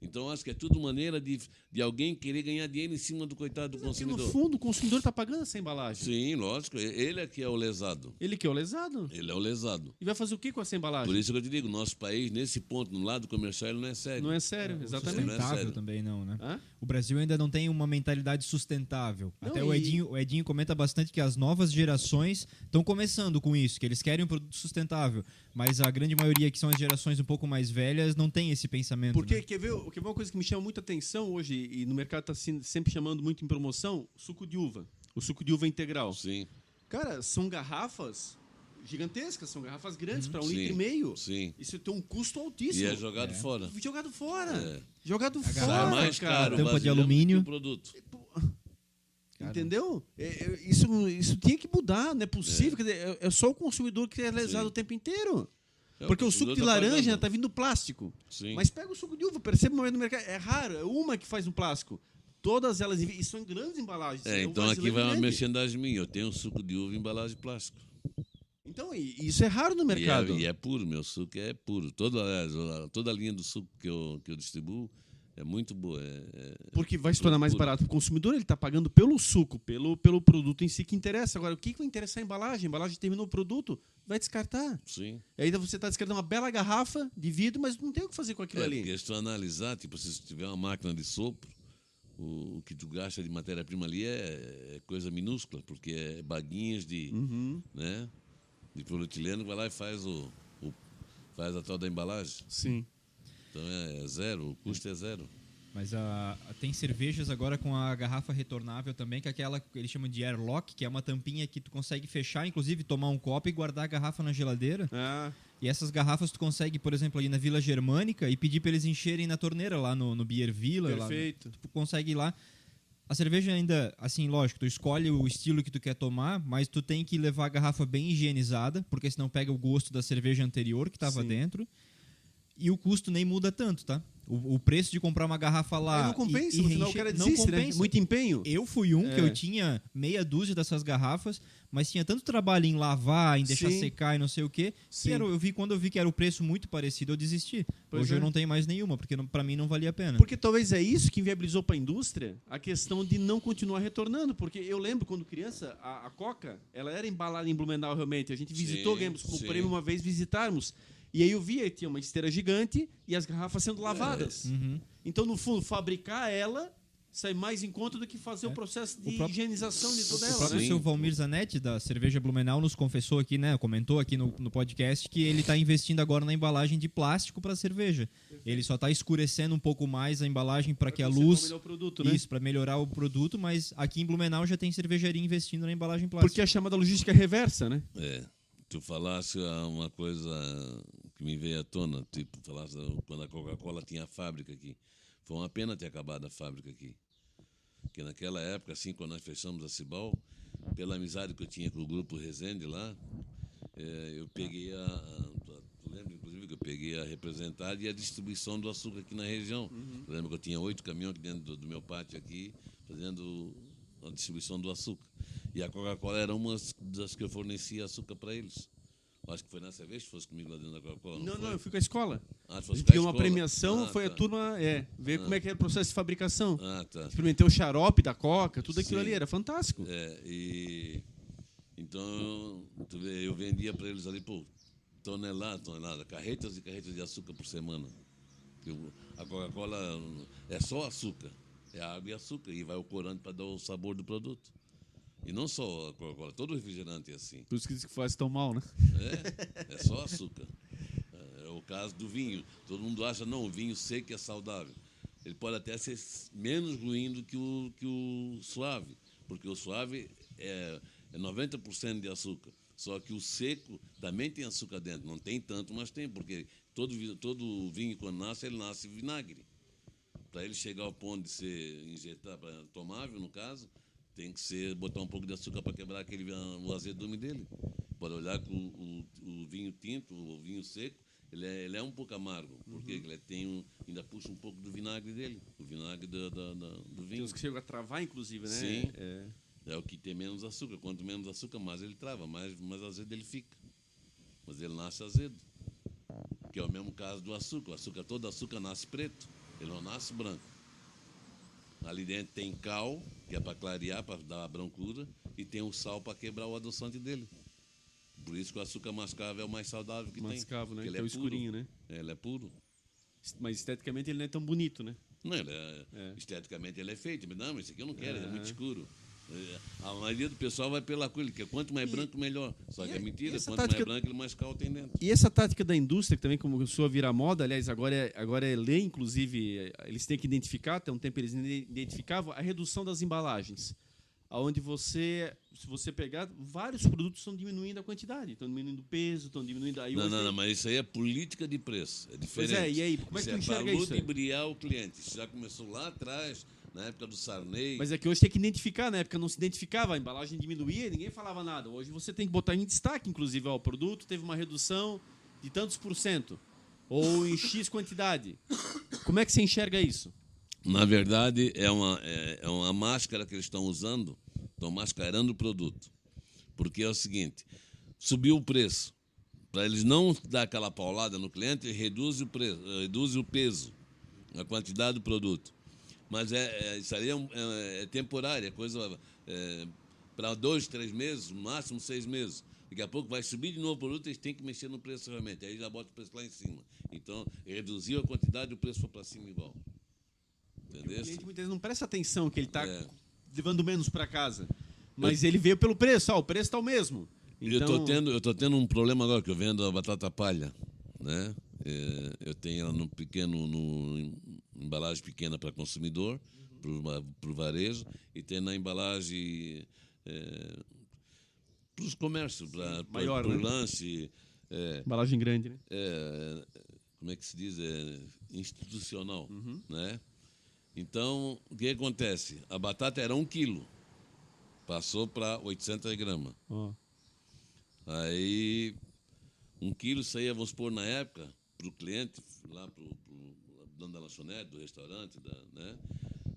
Então, acho que é tudo maneira de alguém querer ganhar dinheiro em cima do coitado do Porque, no consumidor. fundo, o consumidor está pagando essa embalagem. Sim, lógico. Ele é que é o lesado. Ele que é o lesado. Ele é o lesado. E vai fazer o que com essa embalagem? Por isso que eu te digo, nosso país, nesse ponto, no lado comercial, ele não é sério. Não é sério, exatamente. não é Sustentável sério. também não, né? Hã? O Brasil ainda não tem uma mentalidade sustentável. Não, Até e- o Edinho comenta bastante que as novas gerações estão começando com isso, que eles querem um produto sustentável. Mas a grande maioria, que são as gerações um pouco mais velhas, não tem esse pensamento. Porque, né? quer ver uma coisa que me chama muita atenção hoje, e no mercado está sempre chamando muito em promoção, suco de uva. O suco de uva integral. Sim, Cara, são garrafas gigantescas, são garrafas grandes para 1,5 sim, litro. sim. Isso tem um custo E altíssimo. é jogado fora. Jogado fora. É. Jogado garrafa- fora, Sai mais cara. caro o Tampa de vasilhame alumínio. do que o produto. Entendeu? Isso tinha que mudar, não é possível. Quer dizer, é só o consumidor que é lesado Sim. o tempo inteiro. É, Porque o suco de consumidor tá laranja pagando. está vindo plástico. Sim. Mas pega o suco de uva, percebe o momento no mercado. É raro, é uma que faz no plástico. Todas elas, e são em grandes embalagens. É, o então aqui vasilhame vai uma grande. merchandising minha. Eu tenho suco de uva em embalagem de plástico. Então, isso é raro no mercado. E é puro, meu suco é puro. Toda a linha do suco que eu distribuo é muito boa. Porque vai se tornar mais puro. barato para o consumidor, ele está pagando pelo suco, pelo produto em si que interessa. Agora, o que vai interessar a embalagem? A embalagem terminou o produto, vai descartar. Sim. E aí você está descartando uma bela garrafa de vidro, mas não tem o que fazer com aquilo ali. Porque se tu analisar, tipo, se tu tiver uma máquina de sopro, o que tu gasta de matéria-prima ali é coisa minúscula, porque é baguinhas de, né, de polietileno, vai lá e faz faz a tal da embalagem. Sim. Então é zero, o custo é zero. Mas tem cervejas agora com a garrafa retornável também, que é aquela que eles chamam de airlock, que é uma tampinha que tu consegue fechar, inclusive tomar um copo e guardar a garrafa na geladeira. Ah, E essas garrafas tu consegue, por exemplo, ali na Vila Germânica e pedir para eles encherem na torneira lá no Beer Villa. perfeito. Tu consegue ir lá. A cerveja ainda, assim, lógico, tu escolhe o estilo que tu quer tomar, mas tu tem que levar a garrafa bem higienizada, porque senão pega o gosto da cerveja anterior que estava Sim. dentro. E o custo nem muda tanto, tá? O preço de comprar uma garrafa lá Aí não compensa, e no final o reencher, cara não desiste, né? compensa. Muito empenho. Eu fui que É. eu tinha meia dúzia dessas garrafas, mas tinha tanto trabalho em lavar, em deixar Sim. secar e não sei o quê, Sim. que quando eu vi que era o preço muito parecido, eu desisti. Pois Hoje é. eu não tenho mais nenhuma, porque para mim não valia a pena. Porque talvez é isso que inviabilizou para a indústria a questão de não continuar retornando. Porque eu lembro quando criança, a Coca, ela era embalada em Blumenau realmente. A gente visitou, Sim, ganhamos como sim. prêmio uma vez visitarmos. E aí eu via que tinha uma esteira gigante e as garrafas sendo lavadas. Uhum. Então, no fundo, fabricar ela sai mais em conta do que fazer o processo de O próprio- higienização de toda O ela. próprio Né? seu Valmir Zanetti, da Cerveja Blumenau, nos confessou aqui, né? Comentou aqui no podcast que ele está investindo agora na embalagem de plástico para cerveja. Ele só está escurecendo um pouco mais a embalagem para que a conservar luz. melhor o produto, né? Isso, para melhorar o produto, mas aqui em Blumenau já tem cervejaria investindo na embalagem plástica. Porque é a chamada logística reversa, né? Tu falasse uma coisa que me veio à tona, tipo, falasse quando a Coca-Cola tinha a fábrica aqui. Foi uma pena ter acabado a fábrica aqui. Porque naquela época, assim, quando nós fechamos a Cibal, pela amizade que eu tinha com o grupo Resende lá, eu peguei tu lembra, inclusive, que eu peguei a representar e a distribuição do açúcar aqui na região. Eu lembro que eu tinha 8 caminhões aqui dentro do meu pátio aqui, fazendo a distribuição do açúcar. E a Coca-Cola era uma das que eu fornecia açúcar para eles. Acho que foi nessa vez que fosse comigo lá dentro da Coca-Cola. Não, foi? eu fui com a escola. Ah, tu A fosse gente com a ganhou uma escola? premiação, foi a tá. turma ver como é que era o processo de fabricação. Ah, tá. Experimentei o xarope da Coca, tudo aquilo Sim. ali, era fantástico. Então, tu vê, eu vendia para eles ali, pô, tonelada, carretas e carretas de açúcar por semana. A Coca-Cola é só açúcar, é água e açúcar, e vai o corante para dar o sabor do produto. E não só a Coca-Cola, todo refrigerante é assim. Por isso que diz que faz tão mal, né? É só açúcar. É o caso do vinho. Todo mundo acha, não, o vinho seco é saudável. Ele pode até ser menos ruim do que o suave, porque o suave é 90% de açúcar. Só que o seco também tem açúcar dentro. Não tem tanto, mas tem, porque todo vinho, quando nasce, ele nasce vinagre. Para ele chegar ao ponto de ser injetado, para tomável, no caso, tem que botar um pouco de açúcar para quebrar o azedume dele. Pode olhar que o vinho tinto, o vinho seco, ele é um pouco amargo, porque ele ainda puxa um pouco do vinagre dele, o vinagre do Tem vinho. uns que chegam a travar, inclusive, né? Sim. É. É o que tem menos açúcar. Quanto menos açúcar, mais ele trava, mais azedo ele fica. Mas ele nasce azedo. Que é o mesmo caso do açúcar. Todo açúcar nasce preto, ele não nasce branco. Ali dentro tem cal, que é para clarear, para dar a brancura, e tem o sal para quebrar o adoçante dele. Por isso que o açúcar mascavo é o mais saudável que Mascavo, né? tem. Que é o escurinho, né? Ele é puro. Mas esteticamente ele não é tão bonito, né? Não, esteticamente ele é feito. Mas não, esse aqui eu não quero, ele é muito escuro. A maioria do pessoal vai pela cor, que quanto mais branco, melhor. Só que é mentira, quanto mais branco, ele mais cal tem dentro. E essa tática da indústria, que também começou a virar moda, aliás, agora é lei, inclusive, eles têm que identificar, até um tempo eles identificavam, a redução das embalagens. Onde se você pegar, vários produtos estão diminuindo a quantidade, estão diminuindo o peso, estão diminuindo... Aí não, mas isso aí é política de preço, é diferente. Pois é, e aí, como é que tu enxerga isso? É para ludibriar o cliente, isso já começou lá atrás, na época do Sarney. Mas é que hoje tem que identificar, na época não se identificava, a embalagem diminuía e ninguém falava nada. Hoje você tem que botar em destaque, inclusive, ó, o produto teve uma redução de tantos %, ou em X quantidade. Como é que você enxerga isso? Na verdade, é uma máscara que eles estão usando, estão mascarando o produto. Porque é o seguinte, subiu o preço. Para eles não dar aquela paulada no cliente, reduz o preço, reduz o peso, a quantidade do produto. Mas isso aí é temporário, é coisa para 2, 3 meses, no máximo 6 meses. Daqui a pouco vai subir de novo o produto, eles têm que mexer no preço realmente. Aí já bota o preço lá em cima. Então, reduziu a quantidade e o preço foi para cima igual. Entendeu? O cliente muitas vezes não presta atenção que ele está levando menos para casa. Mas ele veio pelo preço, o preço está o mesmo. Então... Eu tô tendo um problema agora, que eu vendo a batata palha, né? Eu tenho ela embalagem pequena para consumidor, para o varejo, e tem na embalagem para os comércios, para o lanche. Embalagem grande, né? Como é que se diz? Institucional, né? Então, o que acontece? A batata era 1 quilo, passou para 800 gramas. Oh. Aí, 1 quilo saía, vamos supor, na época, para o cliente, lá para o dono da lanchonete, do restaurante, né?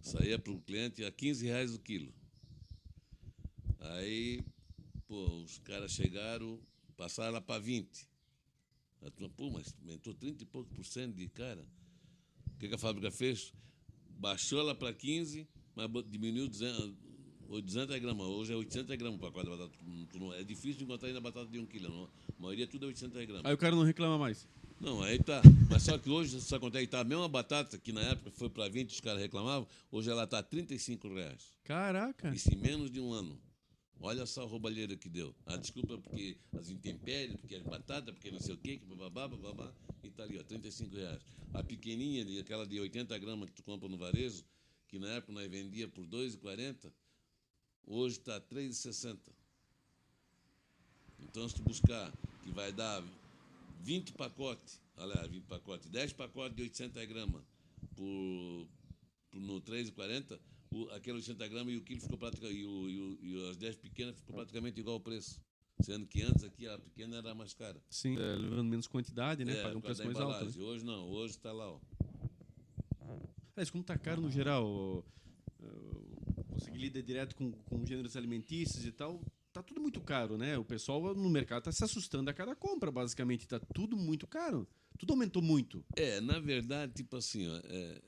Saía para o cliente a R$15 o quilo. Aí, os caras chegaram, passaram lá para 20. A turma, mas aumentou 30 e pouco % de cara. O que a fábrica fez? Baixou ela para 15, mas diminuiu 200 gramas. Hoje é 800 gramas para cada batata. É difícil de encontrar ainda batata de 1 quilo. Não? A maioria tudo é 800 gramas. Aí o cara não reclama mais. Não, aí tá. Mas só que hoje, só acontece que tá a mesma batata, que na época foi para 20, os caras reclamavam, hoje ela está a R$35. Caraca! Isso em menos de um ano. Olha só a roubalheira que deu. Desculpa porque as intempéries, porque as batatas, porque não sei o quê, que bababá, e tá ali, ó, R$35. A pequenininha, aquela de 80 gramas que tu compra no varejo, que na época nós vendia por R$2,40, hoje está R$3,60. Então, se tu buscar, que vai dar 20 pacotes, olha, 20 pacotes, 10 pacotes de 800 gramas no R$3,40, aquele 80 gramas e o quilo ficou praticamente, e as 10 pequenas ficou praticamente igual ao preço. Sendo que antes aqui a pequena era mais cara. Sim, levando menos quantidade, né? Paga um preço mais alto. Né? Hoje não, hoje está lá, ó. Mas como está caro no geral, você que lida direto com gêneros alimentícios e tal, tá tudo muito caro, né? O pessoal no mercado está se assustando a cada compra, basicamente. Está tudo muito caro. Tudo aumentou muito. Na verdade, tipo assim, ó,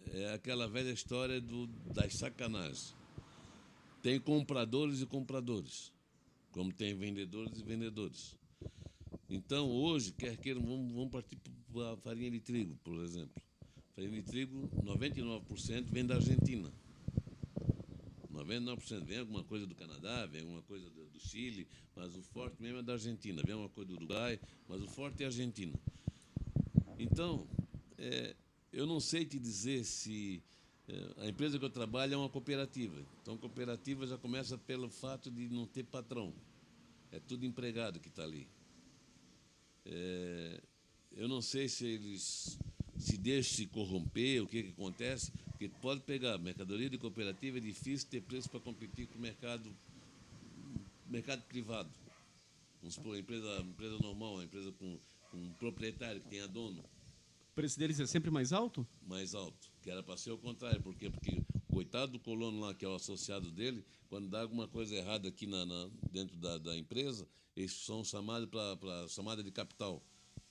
é aquela velha história das sacanagens. Tem compradores e compradores, como tem vendedores e vendedores. Então, hoje, quer queiram, vamos partir para a farinha de trigo, por exemplo. Farinha de trigo, 99% vem da Argentina. 99% vem alguma coisa do Canadá, vem alguma coisa do Chile, mas o forte mesmo é da Argentina. Vem uma coisa do Uruguai, mas o forte é a Argentina. Então, eu não sei te dizer se a empresa que eu trabalho é uma cooperativa. Então, a cooperativa já começa pelo fato de não ter patrão. É tudo empregado que está ali. Eu não sei se eles se deixam se corromper, o que acontece, porque pode pegar mercadoria de cooperativa, é difícil ter preço para competir com o mercado privado. Vamos supor, empresa normal, uma empresa com um proprietário que tenha dono, O preço deles é sempre mais alto? mais alto, que era para ser o contrário. Por quê? Porque o coitado do colono lá, que é o associado dele, quando dá alguma coisa errada aqui dentro da empresa, eles são chamados para chamada de capital,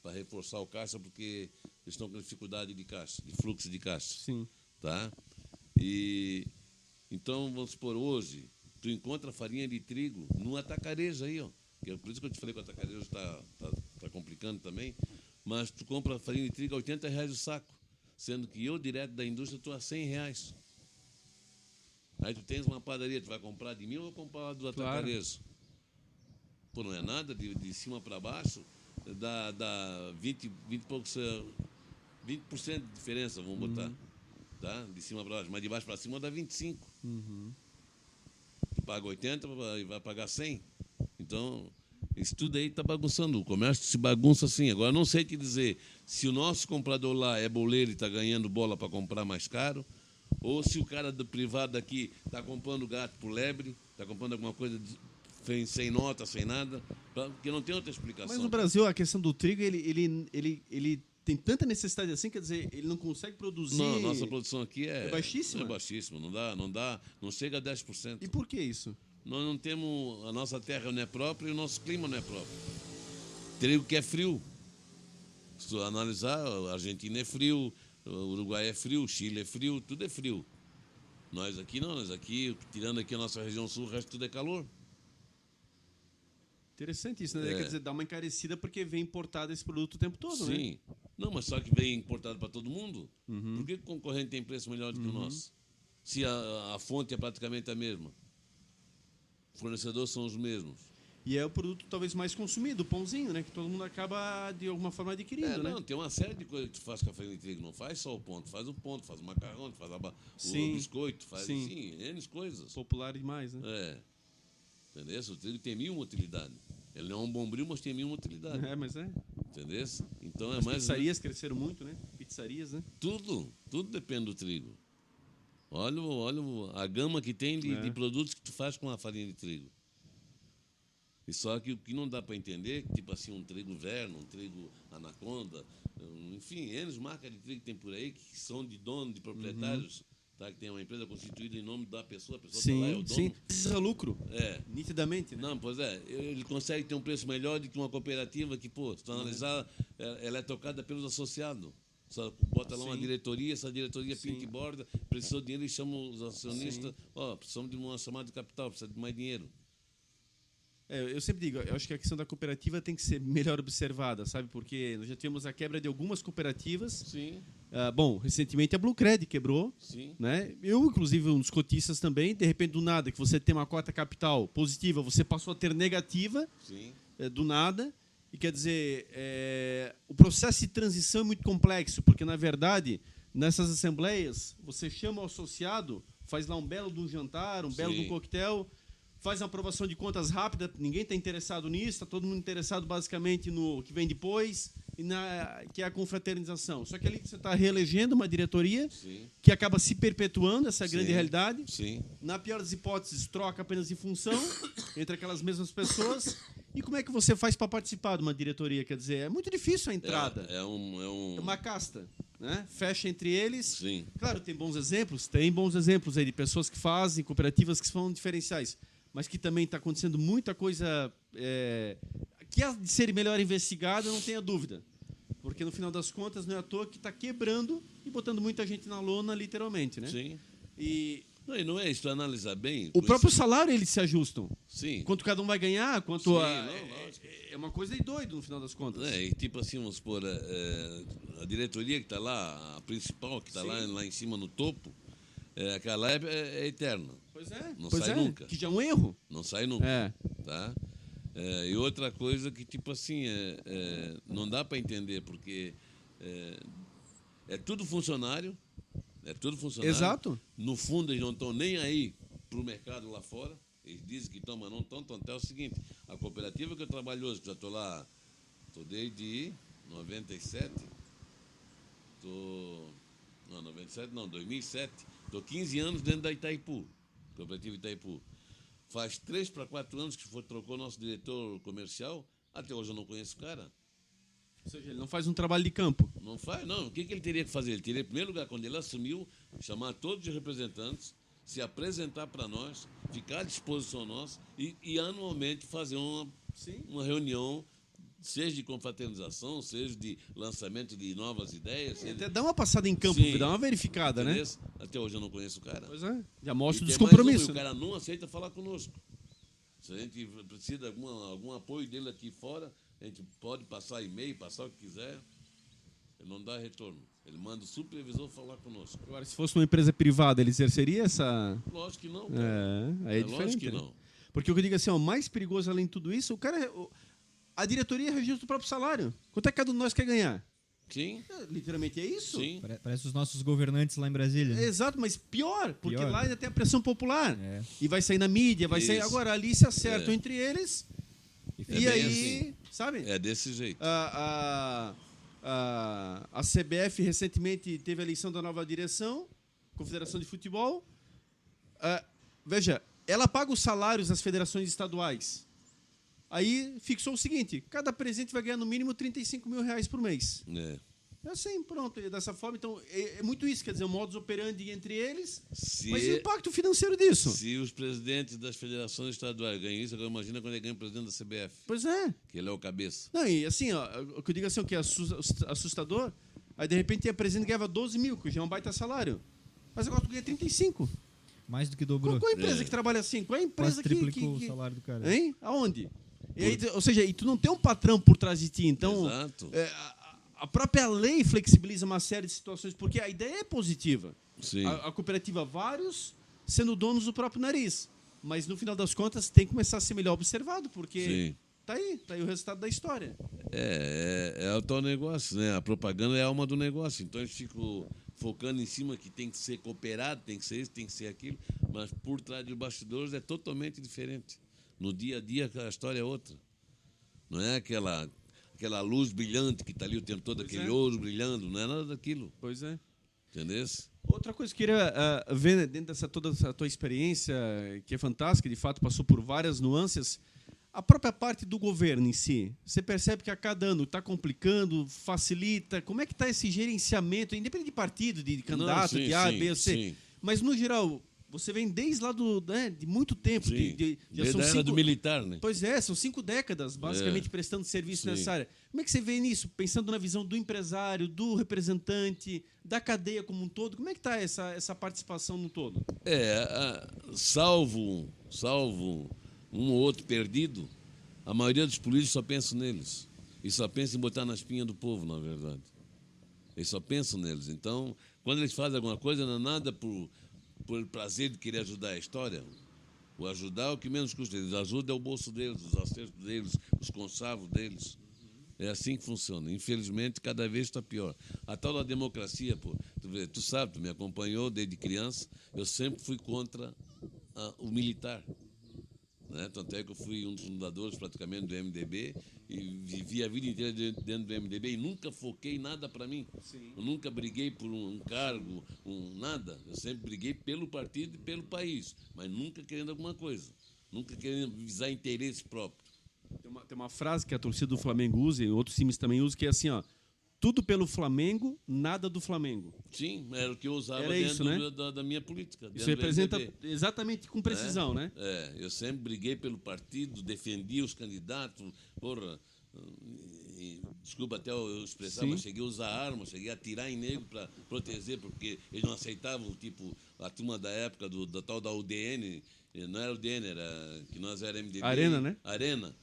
para reforçar o caixa, porque eles estão com dificuldade de caixa, de fluxo de caixa. Sim. Tá? E então, vamos supor, hoje, tu encontra farinha de trigo no atacarejo aí, ó. Que é por isso que eu te falei que o atacarejo está complicando também. Mas tu compra farinha de trigo a R$ 80 o saco, sendo que eu, direto da indústria, estou a R$ 100. Aí tu tens uma padaria, tu vai comprar de mim ou vai comprar do atacarejo? Pô, não é nada, de cima para baixo, dá 20 e poucos, 20% de diferença, vamos botar. Tá? De cima para baixo, mas de baixo para cima dá 25. Tu paga 80 e vai pagar 100. Então, isso tudo aí está bagunçando. O comércio se bagunça assim. Agora, não sei te dizer se o nosso comprador lá é boleiro e está ganhando bola para comprar mais caro, ou se o cara do privado aqui está comprando gato por lebre, está comprando alguma coisa sem nota, sem nada, porque não tem outra explicação. Mas no Brasil, a questão do trigo, ele tem tanta necessidade assim, quer dizer, ele não consegue produzir... Não, nossa produção aqui é baixíssima? É baixíssima, não chega a 10%. E por que isso? Nós não temos, a nossa terra não é própria e o nosso clima não é próprio. Trigo que é frio. Se tu analisar, a Argentina é frio, o Uruguai é frio, o Chile é frio, tudo é frio. Nós aqui não, tirando aqui a nossa região sul, o resto tudo é calor. Interessante isso, né? Quer dizer, dá uma encarecida porque vem importado esse produto o tempo todo, né? Sim. Não, mas só que vem importado para todo mundo. Por que o concorrente tem preço melhor do que o nosso? Se a fonte é praticamente a mesma. Os fornecedores são os mesmos. E é o produto talvez mais consumido, o pãozinho, né? Que todo mundo acaba, de alguma forma, adquirindo, né? Não, tem uma série de coisas que tu faz com a farinha de trigo. Não faz só o ponto, faz o macarrão, faz o biscoito, faz assim, N coisas. Popular demais, né? É. Entendeu? O trigo tem 1000 utilidades. Ele não é um bombril, mas tem 1000 utilidades. É, mas é. Entendeu? Então As pizzarias cresceram muito, né? Pizzarias, né? Tudo depende do trigo. Olha a gama que tem de produtos que tu faz com a farinha de trigo. E só que o que não dá para entender, tipo assim, um trigo Verno, um trigo Anaconda, enfim, N marcas de trigo que tem por aí, que são de dono, de proprietários, tá? Que tem uma empresa constituída em nome da pessoa, a pessoa tá lá, é o dono. Sim, precisa lucro. Nitidamente, né? Não, pois é, ele consegue ter um preço melhor do que uma cooperativa que, pô, se tu analisar, ela é tocada pelos associados. Só bota lá uma diretoria, essa diretoria pinta e borda, precisou de dinheiro e chama os acionistas, precisamos de uma chamada de capital, precisa de mais dinheiro. Eu sempre digo, eu acho que a questão da cooperativa tem que ser melhor observada, sabe? Porque nós já tivemos a quebra de algumas cooperativas. Sim. Bom, recentemente a Blue Cred quebrou. Sim. Né? Eu, inclusive, um dos cotistas também, de repente, do nada, que você tem uma cota capital positiva, você passou a ter negativa, Sim. do nada. E quer dizer, o processo de transição é muito complexo, porque, na verdade, nessas assembleias, você chama o associado, faz lá um belo de um jantar, um belo de um coquetel, faz uma aprovação de contas rápida, ninguém está interessado nisso, está todo mundo interessado basicamente no que vem depois, que é a confraternização. Só que ali você está reelegendo uma diretoria que acaba se perpetuando, essa grande realidade. Sim. Na pior das hipóteses, troca apenas de função entre aquelas mesmas pessoas. E como é que você faz para participar de uma diretoria? Quer dizer, é muito difícil a entrada. É uma casta. Né? Fecha entre eles. Sim. Claro, tem bons exemplos aí de pessoas que fazem, cooperativas que são diferenciais. Mas que também está acontecendo muita coisa que há de ser melhor investigada, não tenha dúvida. Porque, no final das contas, não é à toa que está quebrando e botando muita gente na lona, literalmente. Né? Sim. E não é isso, tu analisar bem... O próprio salário, eles se ajustam. Sim. Quanto cada um vai ganhar, quanto... é uma coisa de doido, no final das contas. E tipo assim, vamos supor, a diretoria que está lá, a principal que está lá em cima no topo, aquela é eterna. Pois é. Não sai nunca. Que já é um erro. Não sai nunca. Tá? E outra coisa que, tipo assim, não dá para entender, porque é tudo funcionário. É tudo funcionário. Exato. No fundo, eles não estão nem aí para o mercado lá fora. Eles dizem que estão, mas não estão. Então, até o seguinte, a cooperativa que eu trabalho hoje, que já estou lá, estou desde 97, 2007, estou 15 anos dentro da Itaipu, cooperativa Itaipu. Faz 3 para 4 anos que trocou nosso diretor comercial, até hoje eu não conheço o cara. Ou seja, ele não faz um trabalho de campo. Não faz, não. O que ele teria que fazer? Ele teria, em primeiro lugar, quando ele assumiu, chamar todos os representantes, se apresentar para nós, ficar à disposição nossa e anualmente fazer uma reunião, seja de confraternização, seja de lançamento de novas ideias. Até dá uma passada em campo, Sim. dá uma verificada, né? Até hoje eu não conheço o cara. Pois é, já mostra o E tem descompromisso. mais um, e o cara não aceita falar conosco. Se a gente precisa de algum apoio dele aqui fora, a gente pode passar e-mail, passar o que quiser. Ele não dá retorno. Ele manda o supervisor falar conosco. Agora, se fosse uma empresa privada, ele exerceria essa... Lógico que não, cara. Aí é diferente. Lógico que né? não. Porque o que eu digo assim, o mais perigoso além de tudo isso, a diretoria registra o próprio salário. Quanto é que cada um de nós quer ganhar? Sim, Literalmente é isso? sim. Parece os nossos governantes lá em Brasília. né? Exato, mas pior, porque Pior, lá né? ainda tem a pressão popular. É. E vai sair na mídia, vai sair... Isso. Agora, ali se acertam É. entre eles E e bem aí, assim. sabe? É desse jeito. A CBF recentemente teve a eleição da nova direção, Confederação de Futebol. Veja, ela paga os salários das federações estaduais. Aí fixou o seguinte, cada presidente vai ganhar no mínimo R$35 mil por mês. É. É assim, pronto, é dessa forma. Então, é muito isso, quer dizer, o modus operandi entre eles, Se, mas e o impacto financeiro disso? se os presidentes das federações estaduais ganham isso, agora imagina quando ele ganha o presidente da CBF, Pois é. que ele é o cabeça. Não, e assim, ó, o que eu digo assim, o que é assustador, aí de repente tem a presidente que ganhava 12 mil, que já é um baita salário. Mas agora tu ganha 35. Mais do que dobrou. Qual é a empresa É. que trabalha assim? Qual é a Quase empresa triplicou que... o salário do cara. Hein? Aonde? E aí, ou seja, e tu não tem um patrão por trás de ti, então... Exato. A própria lei flexibiliza uma série de situações, porque a ideia é positiva. Sim. A cooperativa, vários sendo donos do próprio nariz. Mas, no final das contas, tem que começar a ser melhor observado, porque Sim. tá aí o resultado da história. É o tal negócio, né? A propaganda é a alma do negócio. Então eles ficam focando em cima que tem que ser cooperado, tem que ser isso, tem que ser aquilo, mas por trás dos bastidores é totalmente diferente. No dia a dia a história é outra. Não é aquela luz brilhante que está ali o tempo todo, Pois aquele é. ouro brilhando, não é nada daquilo. Pois é. Entendeu? Outra coisa que eu queria ver dentro dessa toda essa tua experiência, que é fantástica, de fato passou por várias nuances, a própria parte do governo em si. Você percebe que a cada ano está complicando, facilita. Como é que está esse gerenciamento, independente de partido, de candidato, Não, sim, de A, sim, B ou C? sim. Mas, no geral, você vem desde lá de muito tempo. Sim. Já Desde são a era 5 do militar, né? Pois é, são 5 décadas, basicamente, prestando serviço Sim. nessa área. Como é que você vê nisso, pensando na visão do empresário, do representante, da cadeia como um todo? Como é que está essa participação no todo? Salvo um ou outro perdido, a maioria dos políticos só pensa neles. E só pensa em botar na espinha do povo, na verdade. Eles só pensam neles. Então, quando eles fazem alguma coisa, não é nada por prazer de querer ajudar a história. O ajudar é o que menos custa. Eles ajudam é o bolso deles, os acertos deles, os conchavos deles. É assim que funciona. Infelizmente, cada vez está pior. A tal da democracia, pô, tu sabe, tu me acompanhou desde criança, eu sempre fui contra o militar. Né? Tanto é que eu fui um dos fundadores praticamente do MDB e vivi a vida inteira dentro do MDB e nunca foquei nada para mim. Sim. Eu nunca briguei por um cargo, nada. Eu sempre briguei pelo partido e pelo país, mas nunca querendo alguma coisa. Nunca querendo visar interesse próprio. Tem uma frase que a torcida do Flamengo usa e outros times também usam, que é assim, ó, tudo pelo Flamengo, nada do Flamengo. Sim, era o que eu usava Era dentro isso, né? da minha política. Isso dentro do representa MDB. exatamente com precisão, né? Eu sempre briguei pelo partido, defendi os candidatos, porra. Desculpa até eu expressar, Sim. mas cheguei a usar arma, cheguei a atirar em negro para proteger, porque eles não aceitavam, tipo, a turma da época da tal da UDN, não era UDN, era que nós era MDB. Arena, né? Arena,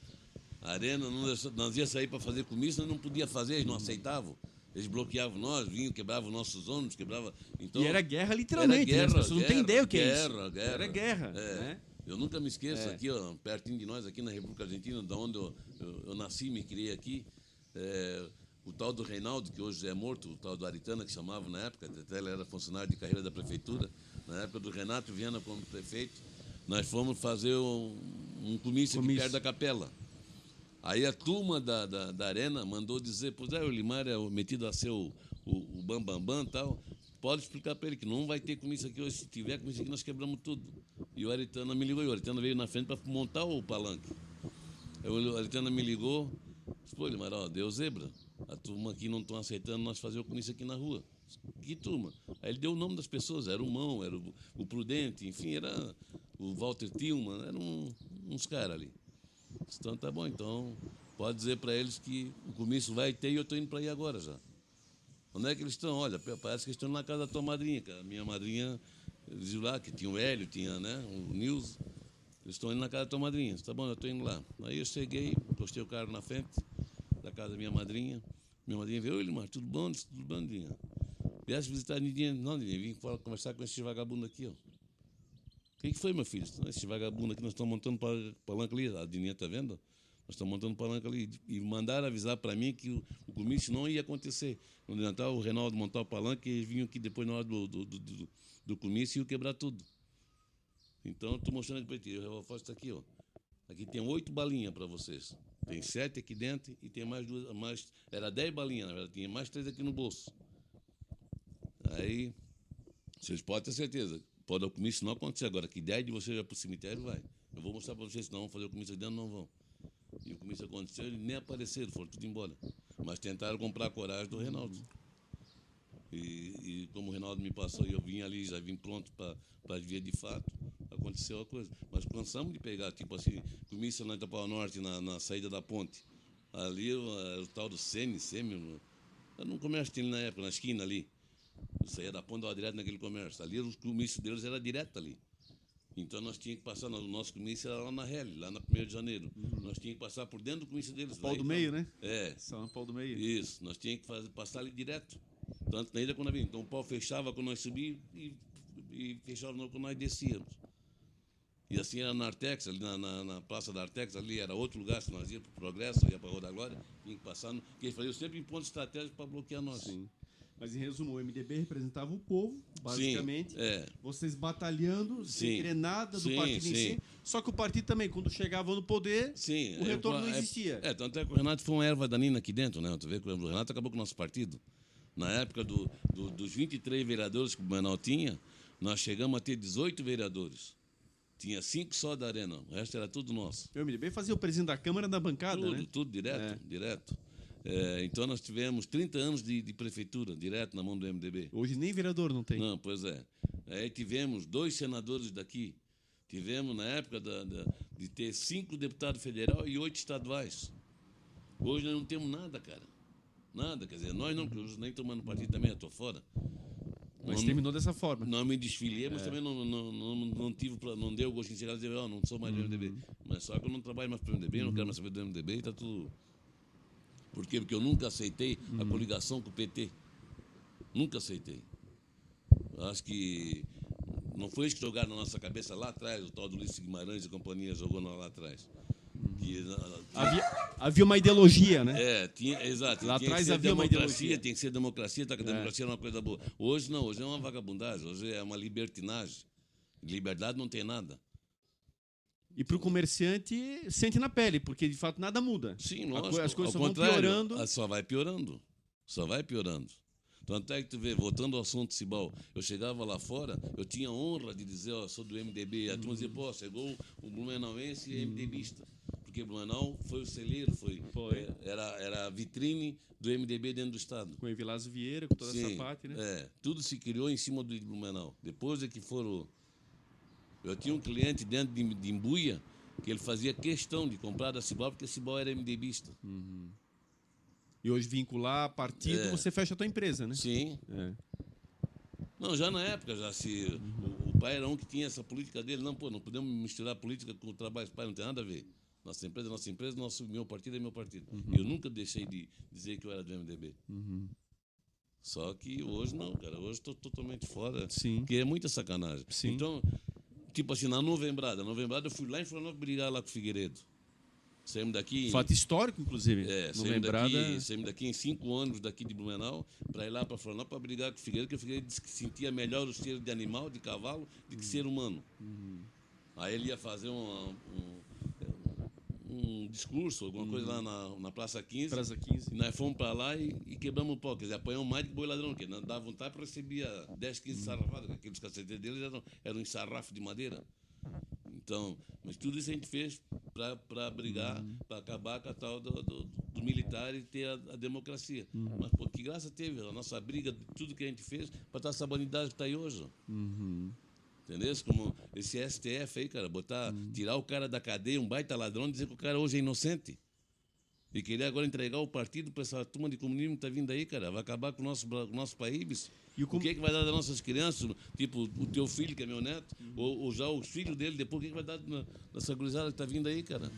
nós ia sair para fazer comício, nós não podia fazer, eles não aceitavam. Eles bloqueavam nós, vinham, quebravam nossos ônibus, quebravam... Então, E era guerra literalmente, né? As pessoas não têm ideia o que é isso. Era guerra, né? Eu nunca me esqueço, aqui, ó, pertinho de nós, aqui na República Argentina, da onde eu nasci, me criei aqui, o tal do Reinaldo, que hoje é morto, o tal do Aritana, que chamavam na época, até ele era funcionário de carreira da prefeitura, na época do Renato Viana como prefeito, nós fomos fazer um comício aqui perto da capela. Aí a turma da Arena mandou dizer, pois o Elimar é metido a ser o bambambam e tal, pode explicar para ele que não vai ter comício aqui hoje, se tiver comício aqui nós quebramos tudo. E o Aritana me ligou, e o Aritana veio na frente para montar o palanque. Aí o Aritana me ligou, disse, pô, Elimar, ó, deu zebra. a turma aqui não estão aceitando nós fazer o comício aqui na rua. Que turma? Aí ele deu o nome das pessoas, era o Mão, era o Prudente, enfim, era o Walter Tillman, eram uns caras ali. Então tá bom, então pode dizer para eles que o comício vai ter e eu estou indo para aí agora já. Onde é que eles estão? Olha, parece que eles estão na casa da tua madrinha, que a minha madrinha, eles viram lá que tinha o Hélio, tinha, né, o Nilson. Eles estão indo na casa da tua madrinha. Tá bom, eu estou indo lá. Aí eu cheguei, postei o carro na frente da casa da minha madrinha. Minha madrinha veio, oi, Limar, tudo bom? Tudo bom, Nidinha? Vieste visitar a Nidinha? Não, Nidinha, vim conversar com esse vagabundo aqui, ó. O que foi, meu filho? Esse vagabundo aqui, nós estamos montando palanca ali. A Dininha está vendo? Nós estamos montando palanca ali. E mandaram avisar para mim que o comício não ia acontecer. No Natal, o Reinaldo montar o palanque e eles vinham aqui depois, na hora do comício, e iam quebrar tudo. Então, estou mostrando aqui para ti. O relógio está aqui, ó. Aqui tem 8 balinhas para vocês. Tem 7 aqui dentro e tem mais 2. Era 10 balinhas, na verdade. Tinha mais 3 aqui no bolso. Aí, vocês podem ter certeza. Pode o comício não acontecer agora. Que 10 de vocês vai para o cemitério, vai. Eu vou mostrar para vocês, se não vão fazer o comício aqui dentro, não vão. E o comício aconteceu, eles nem apareceram, foram tudo embora. Mas tentaram comprar a coragem do Reinaldo. E como o Reinaldo me passou e eu vim ali, já vim pronto para ver de fato, aconteceu a coisa. Mas cansamos de pegar, tipo assim, comício na Itapaua Norte, na saída da ponte. Ali o tal do Semi, era um comércio que tinha na época, na esquina ali. Eu saía da ponte, dava direto naquele comércio. Ali o comício deles era direto ali. Então nós tínhamos que passar, o nosso comício era lá na Rele, lá na 1º de janeiro. Nós tínhamos que passar por dentro do comício deles. Pau do meio, né? É. Só no pau do meio. Isso, nós tínhamos que passar ali direto. Tanto na ida quando nós vimos. Então o pau fechava quando nós subíamos e fechava quando nós descíamos. E assim era na Artex, ali na Praça da Artex, ali era outro lugar, se nós íamos para o Progresso, ia para a Rua da Glória, tinha que passar, que eles faziam sempre em pontos estratégicos para bloquear nós. Sim. Mas, em resumo, o MDB representava o povo, basicamente. Sim, é. Vocês batalhando, sem Sim. querer nada do Sim, partido em sim. si. Só que o partido também, quando chegava no poder, Sim, o retorno não existia. Tanto é que o Renato foi uma erva danina aqui dentro, né? Tu vê que o Renato acabou com o nosso partido. Na época dos 23 vereadores que o Blumenau tinha, nós chegamos a ter 18 vereadores. Tinha 5 só da Arena, o resto era tudo nosso. O MDB fazia o presidente da Câmara na bancada, Tudo, né? tudo direto. Então nós tivemos 30 anos de prefeitura, direto na mão do MDB. Hoje nem vereador não tem. Não, pois é. Aí tivemos 2 senadores daqui. Tivemos, na época, de ter 5 deputados federais e 8 estaduais. Hoje nós não temos nada, cara. Nada, quer dizer, nós não, porque eu nem tomando partido também, eu estou fora. Mas terminou dessa forma. Não me desfiliei, mas também não tive, não deu o gosto de chegar e dizer, não sou mais do MDB. Mas só que eu não trabalho mais para o MDB, não quero mais saber do MDB e está tudo... Por quê? Porque eu nunca aceitei a coligação com o PT. Nunca aceitei. Acho que não foi isso que jogaram na nossa cabeça lá atrás, o tal do Ulisses Guimarães e companhia jogou lá atrás. Havia uma ideologia, né? Exato. Lá Tinha atrás que ser havia uma democracia, ideologia. tem que ser democracia, tá, que a democracia é uma coisa boa. Hoje não, hoje é uma vagabundagem, hoje é uma libertinagem. Liberdade não tem nada. E para o comerciante, sente na pele, porque de fato nada muda. Sim, lógico. As coisas Ao só vão contrário, piorando. Só vai piorando. Só vai piorando. Tanto é que tu vê, voltando ao assunto Cibal, eu chegava lá fora, eu tinha honra de dizer, ó, sou do MDB. A turma dizia, pô, chegou o blumenauense e MDBista. Porque Blumenau foi o celeiro, era a vitrine do MDB dentro do Estado. Com o Evilásio Vieira, com toda Sim, essa parte, né? tudo se criou em cima do Blumenau. Depois é que foram... Eu tinha um cliente dentro de Imbuia que ele fazia questão de comprar da Cibal, porque a Cibal era MDBista. E hoje vincular partido, você fecha a tua empresa, né? Sim. Não, já na época, já se o pai era um que tinha essa política dele. Não, pô, não podemos misturar política com o trabalho do pai, não tem nada a ver. Nossa empresa, meu partido é meu partido. Eu nunca deixei de dizer que eu era do MDB. Só que hoje não, cara. Hoje estou totalmente fora. Sim. Porque é muita sacanagem. Sim. Então, tipo assim, na Novembrada eu fui lá em Florianópolis brigar lá com o Figueiredo. Saímos daqui... Fato histórico, inclusive. Saímos daqui em 5 anos daqui de Blumenau para ir lá para Florianópolis para brigar com o Figueiredo, porque o Figueiredo disse que sentia melhor o cheiro de animal, de cavalo, do que ser humano. Aí ele ia fazer um discurso, alguma coisa lá na Praça 15. Praça 15. E nós fomos para lá e quebramos o pau. Quer dizer, apanhamos mais do que boi ladrão, porque não dava vontade para recebia 10, 15 sarrafadas, aqueles caceteiros deles eram em sarrafo de madeira. Então, mas tudo isso a gente fez para brigar, para acabar com a tal do militares ter a democracia. Mas, pô, que graça teve a nossa briga, tudo que a gente fez para estar essa bandidagem que está aí hoje. Entendeu? Como esse STF aí, cara, tirar o cara da cadeia, um baita ladrão, dizer que o cara hoje é inocente. E querer agora entregar o partido para essa turma de comunismo que está vindo aí, cara. Vai acabar com o nosso país, bicho. O que vai dar das nossas crianças? Tipo, o teu filho, que é meu neto, ou já os filhos dele, depois o que vai dar nessa gurizada que está vindo aí, cara?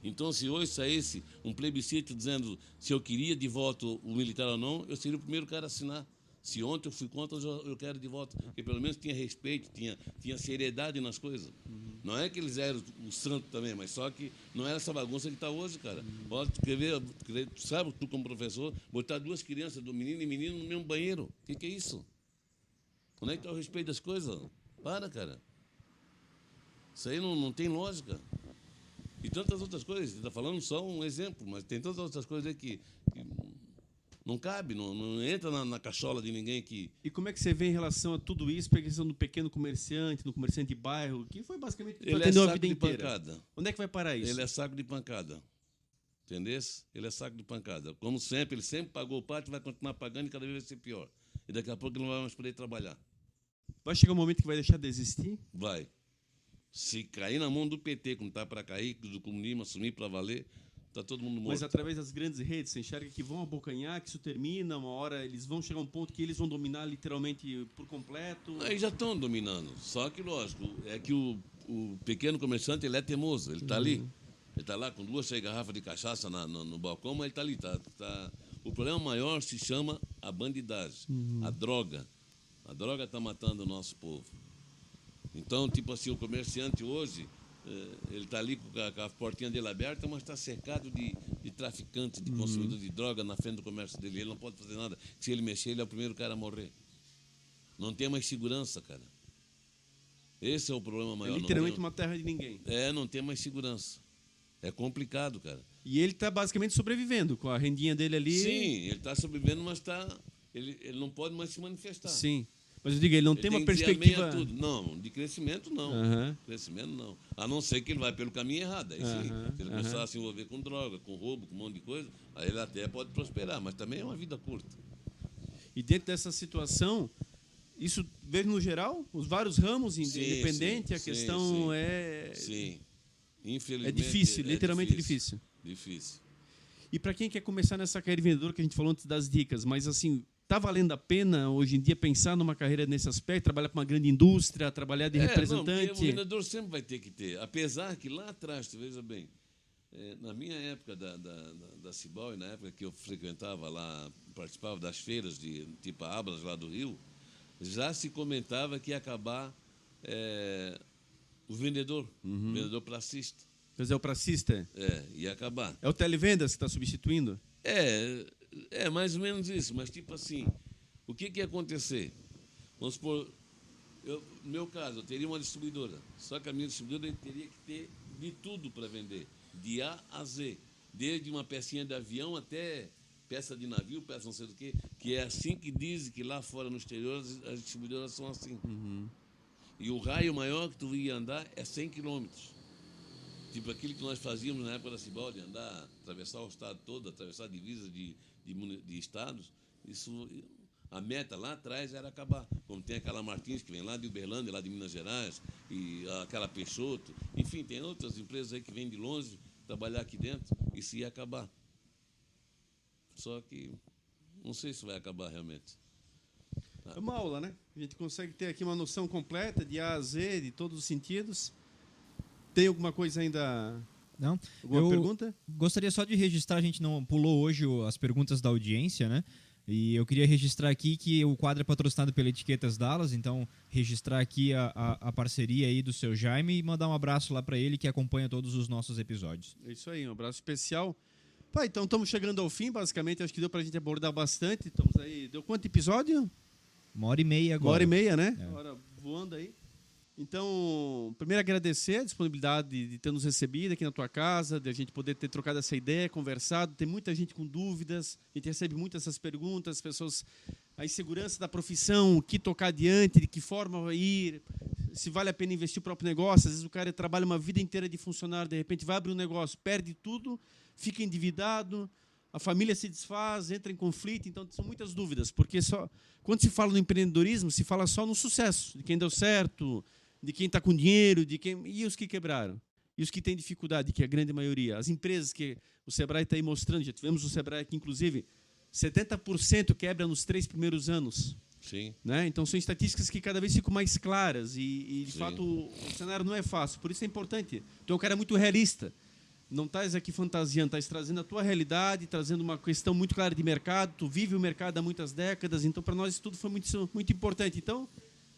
Então, se hoje saísse um plebiscito dizendo se eu queria de volta o militar ou não, eu seria o primeiro cara a assinar. Se ontem eu fui contra, eu quero de volta. Porque pelo menos tinha respeito, tinha seriedade nas coisas. Não é que eles eram o santo também, mas só que não era essa bagunça que está hoje, cara. Olha, tu sabe, tu como professor, botar duas crianças, do menino e menino, no mesmo banheiro. O que é isso? Onde é que está o respeito das coisas? Para, cara. Isso aí não tem lógica. E tantas outras coisas. Você está falando só um exemplo, mas tem tantas outras coisas aí que não cabe, não entra na cachola de ninguém que... E como é que você vê em relação a tudo isso, para a questão do pequeno comerciante, do comerciante de bairro, que foi basicamente ele atendeu é a vida de inteira? Pancada. Onde é que vai parar isso? Ele é saco de pancada. Entendeu? Ele é saco de pancada. Como sempre, ele sempre pagou parte, vai continuar pagando e cada vez vai ser pior. E daqui a pouco ele não vai mais poder trabalhar. Vai chegar um momento que vai deixar de existir? Vai. Se cair na mão do PT, como está para cair, do comunismo assumir para valer, está todo mundo morto. Mas através das grandes redes, você enxerga que vão abocanhar, que isso termina, uma hora eles vão chegar a um ponto que eles vão dominar literalmente por completo? Aí já estão dominando. Só que, lógico, é que o pequeno comerciante ele é teimoso, ele está ali. Ele está lá com 2, 3 garrafas de cachaça no balcão, mas ele está ali. O problema maior se chama a bandidagem, a droga. A droga está matando o nosso povo. Então, tipo assim, o comerciante hoje, ele está ali com a portinha dele aberta, mas está cercado de traficantes, de consumidores de droga na frente do comércio dele. Ele não pode fazer nada. Se ele mexer, ele é o primeiro cara a morrer. Não tem mais segurança, cara. Esse é o problema maior. É literalmente uma terra de ninguém. Não tem mais segurança. É complicado, cara. E ele está basicamente sobrevivendo com a rendinha dele ali. Sim, ele está sobrevivendo, mas ele não pode mais se manifestar. Sim. Mas eu digo, ele não tem uma que dizer perspectiva... amém a tudo. Não, de crescimento não. Crescimento não. A não ser que ele vai pelo caminho errado. Aí sim, se ele começar a se envolver com droga, com roubo, com um monte de coisa, aí ele até pode prosperar, mas também é uma vida curta. E dentro dessa situação, isso vejo no geral, os vários ramos independente, a questão é... Sim, infelizmente. É difícil, literalmente difícil. Difícil. E para quem quer começar nessa carreira de vendedor, que a gente falou antes das dicas, mas assim, tá valendo a pena hoje em dia pensar numa carreira nesse aspecto, trabalhar para uma grande indústria, trabalhar de representante? Não, o vendedor sempre vai ter que ter. Apesar que lá atrás, tu veja bem, na minha época da Cibal, e na época que eu frequentava lá, participava das feiras de tipo Abras lá do Rio, já se comentava que ia acabar o vendedor pracista. Quer dizer, o pracista? Ia acabar. É o televendas que está substituindo? É mais ou menos isso, mas tipo assim, o que ia acontecer? Vamos supor, no meu caso, eu teria uma distribuidora, só que a minha distribuidora teria que ter de tudo para vender, de A a Z, desde uma pecinha de avião até peça de navio, peça não sei do que é assim que dizem que lá fora no exterior as distribuidoras são assim. E o raio maior que tu ia andar é 100 quilômetros. Tipo aquilo que nós fazíamos na época da Cibal, de andar, atravessar o estado todo, atravessar divisas de estados, isso, a meta lá atrás era acabar. Como tem aquela Martins, que vem lá de Uberlândia, lá de Minas Gerais, e aquela Peixoto, enfim, tem outras empresas aí que vêm de longe trabalhar aqui dentro, isso ia acabar. Só que não sei se vai acabar realmente. É uma aula, né? A gente consegue ter aqui uma noção completa de A a Z, de todos os sentidos. Tem alguma coisa ainda? Não. Alguma pergunta? Gostaria só de registrar, a gente não pulou hoje as perguntas da audiência, né? E eu queria registrar aqui que o quadro é patrocinado pela Etiquetas Dallas, então registrar aqui a parceria aí do seu Jaime e mandar um abraço lá para ele que acompanha todos os nossos episódios. É isso aí, um abraço especial. Pai, então estamos chegando ao fim, basicamente, acho que deu para a gente abordar bastante. Estamos aí, deu quanto episódio? 1h30 agora. 1h30, né? Hora voando aí. Então, primeiro agradecer a disponibilidade de ter nos recebido aqui na tua casa, de a gente poder ter trocado essa ideia, conversado. Tem muita gente com dúvidas, a gente recebe muitas essas perguntas, pessoas, a insegurança da profissão, o que tocar adiante, de que forma vai ir, se vale a pena investir o próprio negócio. Às vezes o cara trabalha uma vida inteira de funcionário, de repente vai abrir um negócio, perde tudo, fica endividado, a família se desfaz, entra em conflito. Então, são muitas dúvidas, porque quando se fala no empreendedorismo, se fala só no sucesso, de quem deu certo, de quem está com dinheiro, e os que quebraram, e os que têm dificuldade, que é a grande maioria. As empresas que o Sebrae está aí mostrando, já tivemos o Sebrae aqui, inclusive, 70% quebra nos 3 primeiros anos. Sim. Né? Então, são estatísticas que cada vez ficam mais claras e de Sim. fato, o cenário não é fácil. Por isso é importante. Tu é um cara muito realista. Não estás aqui fantasiando, estás trazendo a tua realidade, trazendo uma questão muito clara de mercado. Tu vive o mercado há muitas décadas, então, para nós, isso tudo foi muito, muito importante. Então,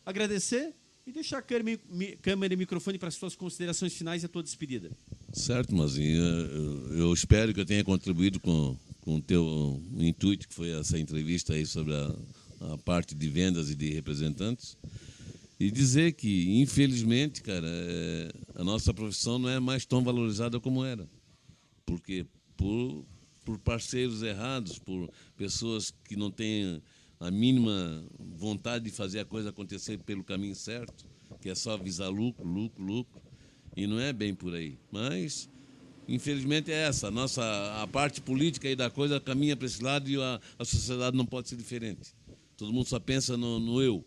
agradecer e deixar a câmera e microfone para as suas considerações finais e a tua despedida. Certo, Mazinho. Eu espero que eu tenha contribuído com o teu intuito, que foi essa entrevista aí sobre a parte de vendas e de representantes. E dizer que, infelizmente, cara, a nossa profissão não é mais tão valorizada como era. Porque por parceiros errados, por pessoas que não têm a mínima vontade de fazer a coisa acontecer pelo caminho certo, que é só visar lucro, lucro, lucro. E não é bem por aí. Mas, infelizmente, é essa. A parte política aí da coisa caminha para esse lado e a sociedade não pode ser diferente. Todo mundo só pensa no eu,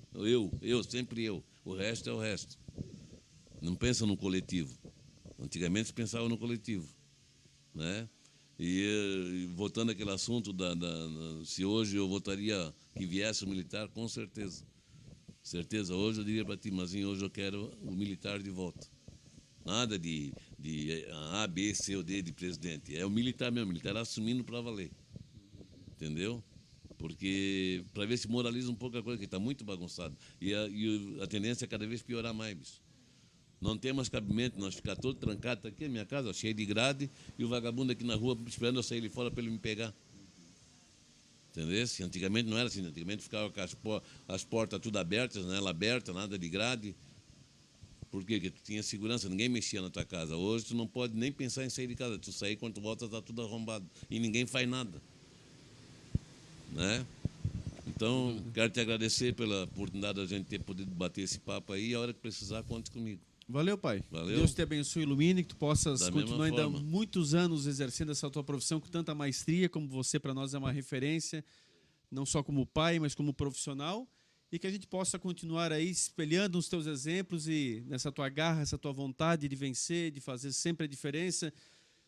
sempre eu. O resto é o resto. Não pensa no coletivo. Antigamente se pensava no coletivo. Né? E voltando àquele assunto, se hoje eu votaria que viesse o militar, com certeza. Certeza, hoje eu diria para ti, Mazinho, hoje eu quero o militar de volta. Nada de A, B, C ou D de presidente. É o militar mesmo, o militar assumindo para valer. Entendeu? Porque para ver se moraliza um pouco a coisa, que está muito bagunçado. E a tendência é cada vez piorar mais, bicho. Não tem mais cabimento nós ficar todo trancado. Está aqui a minha casa, cheia de grade, e o vagabundo aqui na rua esperando eu sair de fora para ele me pegar. Entendeu? Antigamente não era assim. Antigamente ficava com as portas tudo abertas, janela aberta, nada de grade. Por quê? Porque tu tinha segurança, ninguém mexia na tua casa. Hoje tu não pode nem pensar em sair de casa. Tu sair, quando tu volta, está tudo arrombado. E ninguém faz nada. Né? Então, quero te agradecer pela oportunidade de a gente ter podido bater esse papo aí. E a hora que precisar, conte comigo. Valeu, pai. Valeu. Deus te abençoe e ilumine, que tu possas Da continuar mesma ainda forma. muitos anos exercendo essa tua profissão com tanta maestria, como você para nós é uma referência, não só como pai, mas como profissional, e que a gente possa continuar aí espelhando os teus exemplos e nessa tua garra, essa tua vontade de vencer, de fazer sempre a diferença.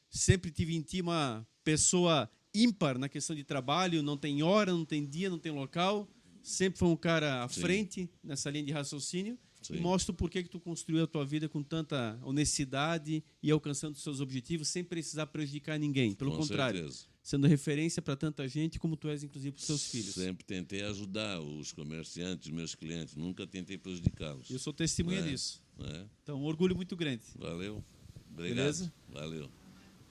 Sempre tive em ti uma pessoa ímpar na questão de trabalho, não tem hora, não tem dia, não tem local, sempre foi um cara à Sim. frente nessa linha de raciocínio. Sim. E mostra o porquê que tu construiu a tua vida com tanta honestidade e alcançando os seus objetivos sem precisar prejudicar ninguém. Pelo Com contrário, certeza. sendo referência para tanta gente como tu és, inclusive, para os teus filhos. Sempre tentei ajudar os comerciantes, meus clientes. Nunca tentei prejudicá-los. Eu sou testemunha Né? disso. Né? Então, um orgulho muito grande. Valeu. Obrigado. Beleza? Valeu.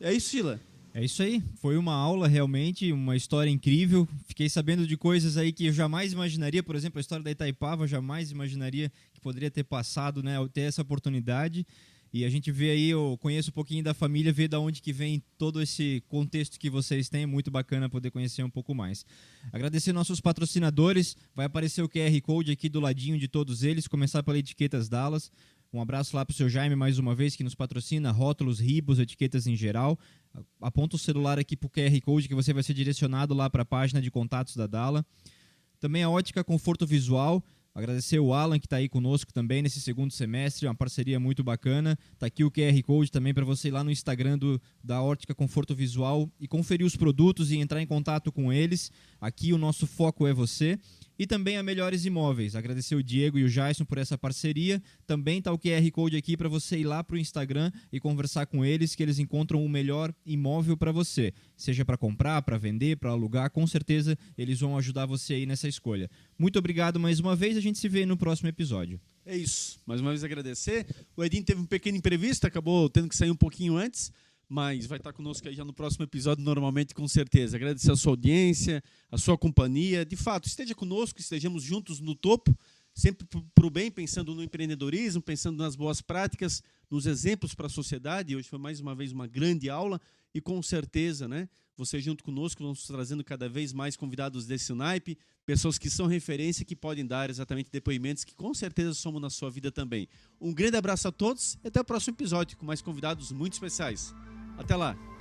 É isso, Sheila. É isso aí, foi uma aula realmente, uma história incrível. Fiquei sabendo de coisas aí que eu jamais imaginaria, por exemplo, a história da Itaipava, eu jamais imaginaria que poderia ter passado, né, ao ter essa oportunidade. E a gente vê aí, eu conheço um pouquinho da família, vê da onde que vem todo esse contexto que vocês têm, é muito bacana poder conhecer um pouco mais. Agradecer nossos patrocinadores, vai aparecer o QR Code aqui do ladinho de todos eles, começar pela Etiquetas Dallas. Um abraço lá para o seu Jaime, mais uma vez, que nos patrocina, rótulos, ribos, etiquetas em geral. Aponta o celular aqui para o QR Code, que você vai ser direcionado lá para a página de contatos da Dala. Também a Ótica Conforto Visual. Agradecer o Alan, que está aí conosco também nesse segundo semestre, uma parceria muito bacana. Está aqui o QR Code também para você ir lá no Instagram da Ótica Conforto Visual e conferir os produtos e entrar em contato com eles. Aqui o nosso foco é você. E também a Melhores Imóveis. Agradecer o Diego e o Jason por essa parceria. Também está o QR Code aqui para você ir lá para o Instagram e conversar com eles, que eles encontram o melhor imóvel para você. Seja para comprar, para vender, para alugar, com certeza eles vão ajudar você aí nessa escolha. Muito obrigado mais uma vez, a gente se vê no próximo episódio. É isso. Mais uma vez agradecer. O Edinho teve um pequeno imprevisto, acabou tendo que sair um pouquinho antes, mas vai estar conosco aí já no próximo episódio, normalmente, com certeza. Agradecer a sua audiência, a sua companhia. De fato, esteja conosco, estejamos juntos no topo, sempre para o bem, pensando no empreendedorismo, pensando nas boas práticas, nos exemplos para a sociedade. Hoje foi mais uma vez uma grande aula e, com certeza, né, Você junto conosco, vamos trazendo cada vez mais convidados desse naipe, pessoas que são referência, que podem dar exatamente depoimentos que com certeza somam na sua vida também. Um grande abraço a todos e até o próximo episódio com mais convidados muito especiais. Até lá!